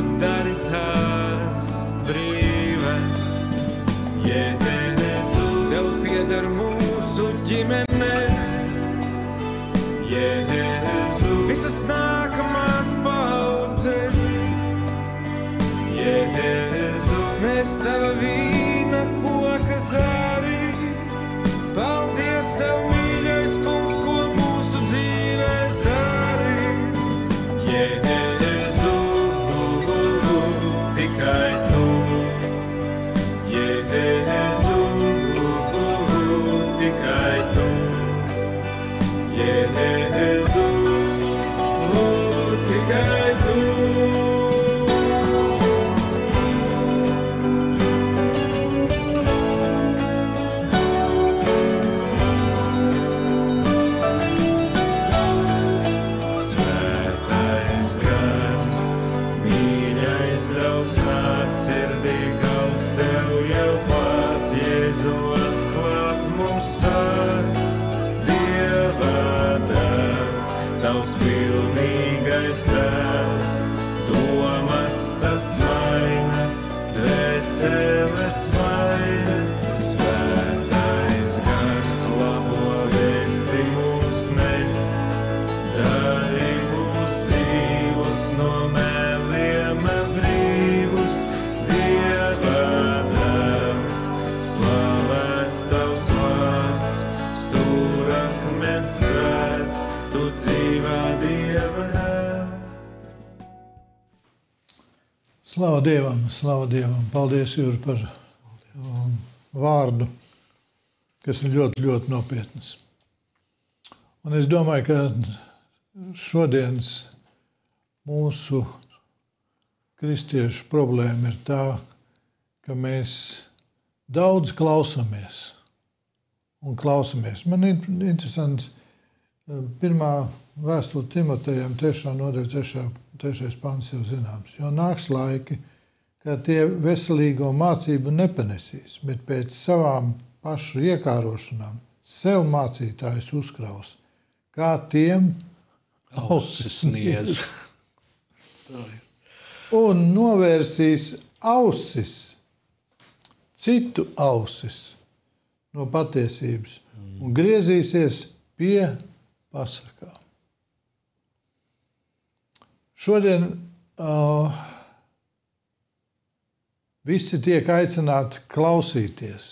pieder mūsu ģimenes. Jēzu, visas nākamās paudzes. Jēzu, mēs tava vīna koka zari. Paldies tev, mīļais kungs, ko mūsu dzīvēs dari. Jēzu, tikai tu. Jēzu, tikai tu. Jēzu, tikai tu. Svētais gars, mīļais draudz, nāc sirdī gals, tev jau pats, Jēzu, atklāt mums sāc. Dieva dēls, tavs pilnīgais tēls, domas tas maina, dvēseles maina. Svētais gars labo vēsti mums nes, dari mūs dzīvus, no mēliem brīvus. Dieva dēls, slavēts tavs vārds, stūrakmens svēts, tu dzīvā Dieva dēls. Slava Dievam, slava Dievam. Paldies, Jūri, par vārdu, kas ir ļoti, ļoti nopietnas. Un es domāju, ka šodienas mūsu kristiešu problēma ir tā, ka mēs daudz klausamies un klausamies. Man ir interesanti, pirmā vēstule Timotejam, 3. nodaļa, 3. pants jau zināms. Jo nāks laiki, kad tie veselīgo mācību nepanesīs, bet pēc savām pašu iekārošanām sev mācītājus uzkraus, kā tiem Ausis sniedz. un novērsīs ausis, citu ausis no patiesības un griezīsies pie pasakām. Šodien visi tiek aicināti klausīties.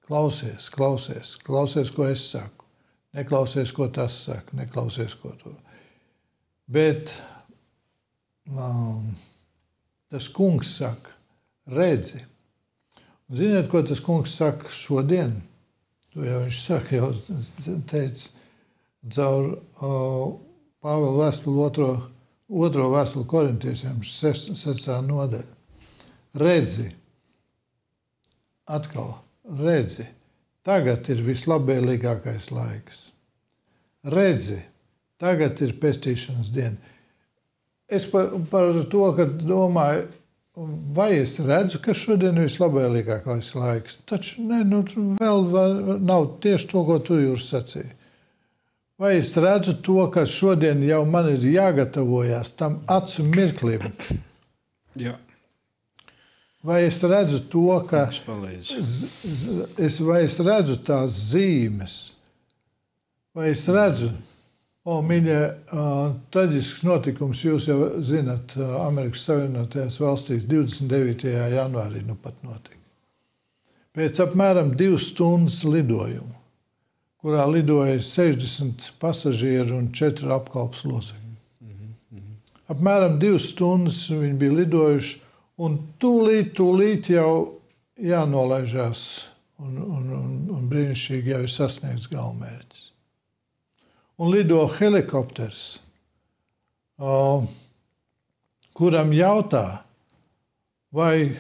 Klausies, klausies, klausies, ko es saku. Neklausies, ko tas saka, neklausies, ko to. Bet tas kungs saka, redzi. Un ziniet, ko tas kungs saka šodien? To jau viņš saka, jau teica caur Pāvela vēstuli otro vēstuli korintiešiem, 6. nodaļa. Redzi, atkal, redzi, tagad ir vislabvēlīgākais laiks. Redzi, tagad ir pestīšanas diena. Es par to, ka domāju, vai es redzu, ka šodien ir vislabvēlīgākais laiks. Taču vēl nav tieši to, ko tu Jūri sacīji. Vai es redzu to, ka šodien jau man ir jāgatavojās tam acu mirklim? Jā. Vai es redzu to, ka vai es redzu tās zīmes? Vai es redzu, mīļie, traģisks notikums, jūs jau zinat, Amerikas Savienotajās valstīs 29. janvārī nu pat notika. Pēc apmēram 2 stundas lidojumu, kurā lidoja 60 pasažieru un 4 apkalpes locekļi. Apmēram 2 stundas viņi bija lidojuši, un tūlīt jau jānolaižās, un brīnišķīgi jau ir sasniegts galamērķis. Un lido helikopters, kuram jautā, vai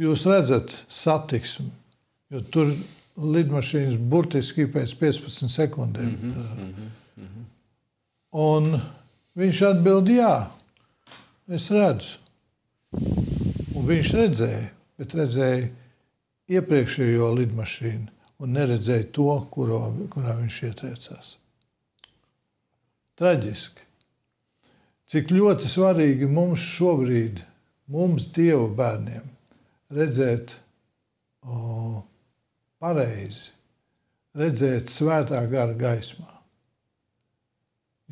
jūs redzat satiksmi, jo tur lidmašīnas burtiski pēc 15 sekundēm. Un viņš atbild, jā, es redzu. Un viņš redzēja, bet redzēja iepriekšējo lidmašīnu un neredzēja to, kurā viņš ietriecās. Traģiski. Cik ļoti svarīgi mums šobrīd, mums Dieva bērniem, redzēt pareizi redzēt svētā gara gaismā.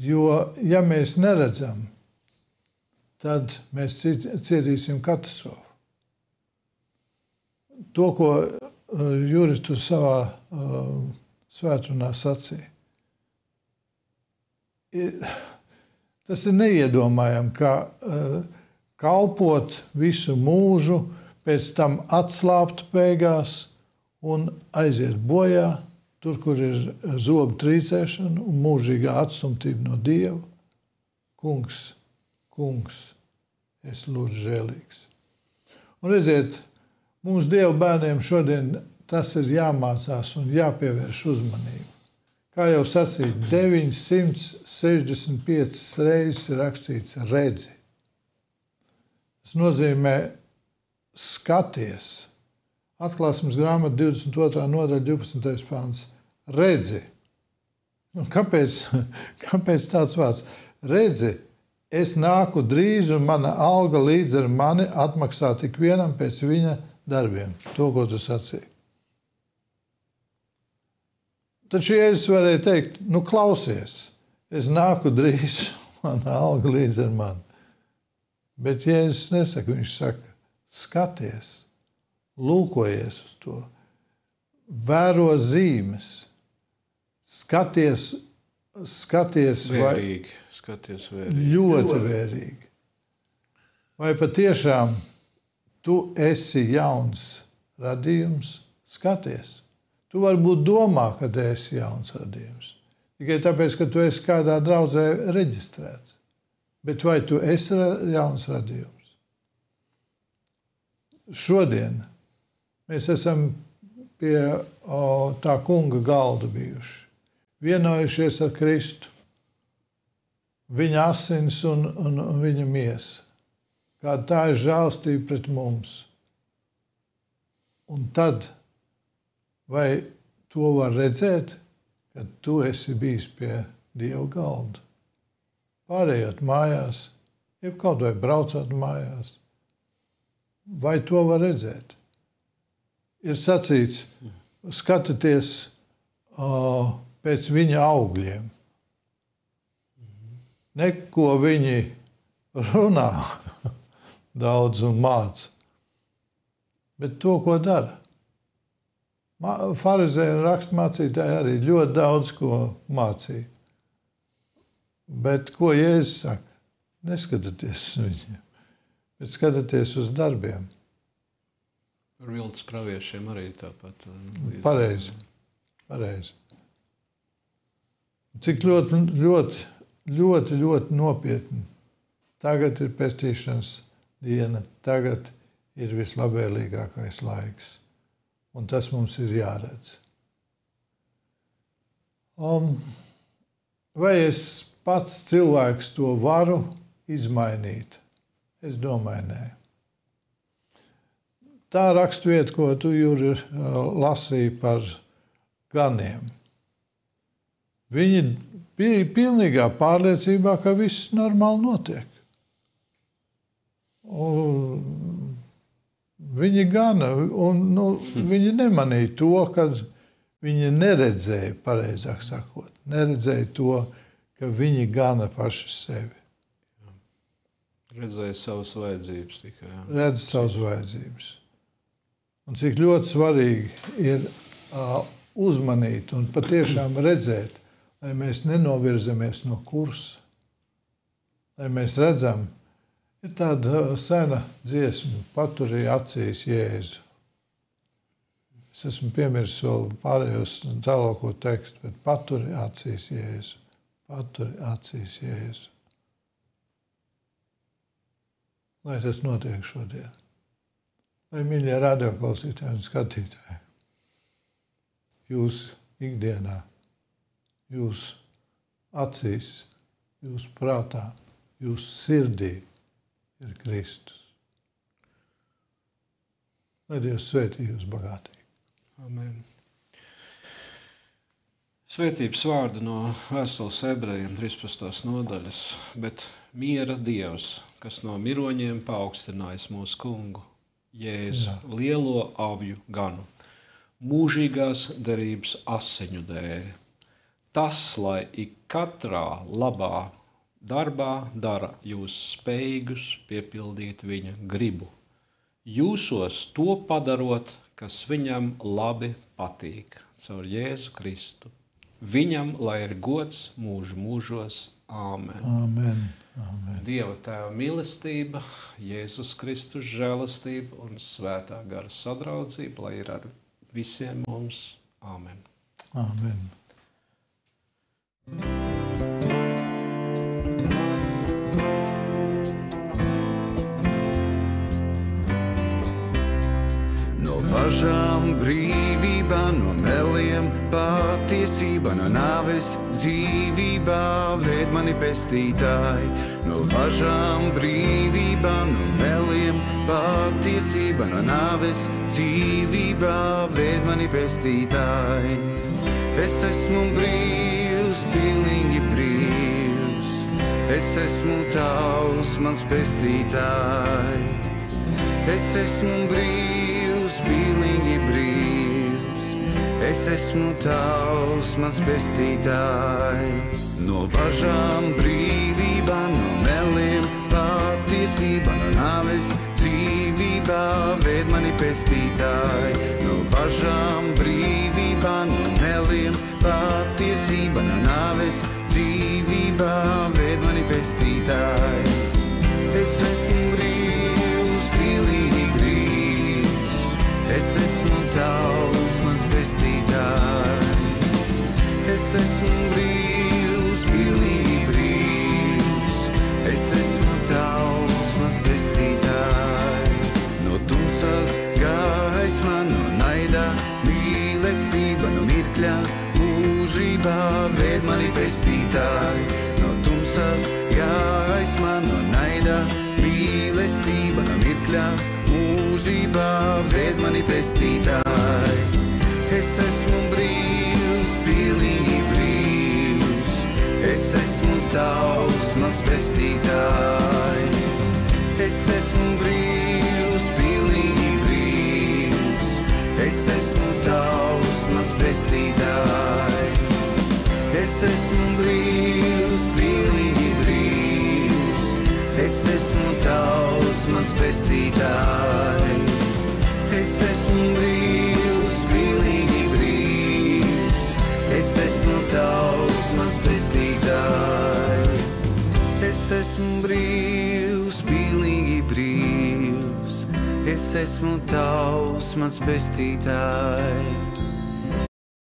Jo, ja mēs neredzam, tad mēs ciedīsim katastrofu. To, ko Juris tu savā svētrunā sacīja, tas ir neiedomājami, ka kalpot visu mūžu, pēc tam atslābt beigās un aiziet bojā, tur, kur ir zobu trīcēšana un mūžīgā atstumtība no Dieva. Kungs, es lūdzu žēlīgs. Un redziet, mums Dieva bērniem šodien tas ir jāmācās un jāpievērš uzmanību. Kā jau sacīja, 965 reizes ir rakstīts redzi. Tas nozīmē skaties. Atklāsmes grāmata 22. nodaļa 12. pants. Redzi. Un kāpēc tāds vārds? Redzi, es nāku drīz un mana alga līdz ar mani atmaksāt ikvienam pēc viņa darbiem. To, ko tu sacīji. Taču Jēzus varēja teikt, klausies, es nāku drīz, mana alga līdz ar mani. Bet Jēzus nesaka, viņš saka, skaties, lūkojies uz to, vēro zīmes, skaties vērīgi, ļoti vērīgi. Vai patiešām tu esi jauns radījums? Skaties. Tu varbūt domā, ka tu esi jauns radījums. Tikai tāpēc, ka tu esi kādā draudzē reģistrēts. Bet vai tu esi jauns radījums? Šodien mēs esam pie tā kunga galda bijuši. Vienojušies ar Kristu. Viņa asins un viņa miesa. Kāda tā ir žēlstība pret mums. Un tad, vai to var redzēt, kad tu esi bijis pie Dieva galda? Pārējot mājās, jeb kaut vai braucot mājās. Vai to var redzēt? Ir sacīts, skatieties pēc viņa augļiem. Neko viņi runā daudz un māca, bet to, ko dara. Farizēji un rakstmācītāji arī ļoti daudz ko mācīja. Bet ko Jēzus saka? Neskatieties uz viņiem, bet skatieties uz darbiem. Ar viltus praviešiem arī tāpat. Pareizi. Cik ļoti nopietni. Tagad ir pestīšanas diena, tagad ir vislabvēlīgākais laiks. Un tas mums ir jāredz. Vai es pats cilvēks to varu izmainīt? Es domāju, nē. Tā rakstvieta, ko tu, Juri, lasīji par ganiem. Viņi bija pilnīgā pārliecībā, ka viss normāli notiek. Viņi gana, un viņi nemanīja to, kad viņi neredzēja, pareizāk sakot, neredzēja to, ka viņi gana paši sevi. Redzēja savas vajadzības tikai. Redz savas vajadzības. Un cik ļoti svarīgi ir uzmanīt un patiešām redzēt, lai mēs nenovirzamies no kursa. Lai mēs redzam, ir tāda sena dziesma, paturīja acīs Jēzu. Es esmu piemirsis vēl pārējos tālāko tekstu, bet paturīja acīs Jēzu. Paturīja acīs Jēzu. Lai tas notiek šodien. Lai, mīļie radioklausītāji un skatītāji, jūs ikdienā, jūs acīs, jūs prātā, jūs sirdī ir Kristus. Lai Dievs svētī jūs bagātīgi. Amen. Svētības vārdu no vēstules Ebrejiem 13. nodaļas, bet miera Dievs, kas no miroņiem paaugstinājis mūsu kungu, Jēzu, lielo avju ganu, mūžīgās derības asiņu dēļ. Tas, lai ik katrā labā darbā dara jūs spējīgus piepildīt viņa gribu, jūsos to padarot, kas viņam labi patīk, caur Jēzu Kristu. Viņam, lai ir gods mūžu mūžos. Āmen. Amen. Amen. Dieva Tēva mīlestība, Jēzus Kristus žēlastība un svētā gara sadraudzība, lai ir ar visiem mums. Āmen. Amen. No važām brīvībā, no meliem patiesība, no nāves dzīvībā, ved mani pestītāji. No važām brīvībā, no meliem patiesība, no nāves dzīvībā, ved mani pestītāji. Es esmu brīvs, pilnīgi brīvs, es esmu tavs, mans pestītāji. Es esmu brīvs, pilnīgi brīvs, es esmu tavs, mans pestītāji. No važām brīvībā, no meliem patiesība, no nāves dzīvībā, ved mani pestītāji. No važām brīvībā, no meliem patiesība, no nāves dzīvībā, ved mani pestītāji. Es esmu brīvs, pilnīgi brīvs, es esmu tavs, mans pestītāji. Es esmu brīvs, pilnīgi brīvs, es esmu tavs, mans pestītāji. No tumsas gaisma, no naida mīlestība, no mirkļa mūžībā, ved mani pestītāji. No tumsas gaisma, no naida mīlestība, no mirkļa mūžībā, ved mani pestītāji. Es esmu brīvs, pilnīgi brīvs, es esmu tavs, mans pestītāji. Es esmu brīvs, pilnīgi brīvs, es esmu tavs, mans pestītāji. Es esmu brīvs, pilnīgi brīvs, es esmu tavs, mans pestītāji. Es esmu brīvs, pilnīgi brīvs, es esmu tavs, mans pestītāji. Es esmu brīvs, pilnīgi brīvs, es esmu tavs, mans pestītāji.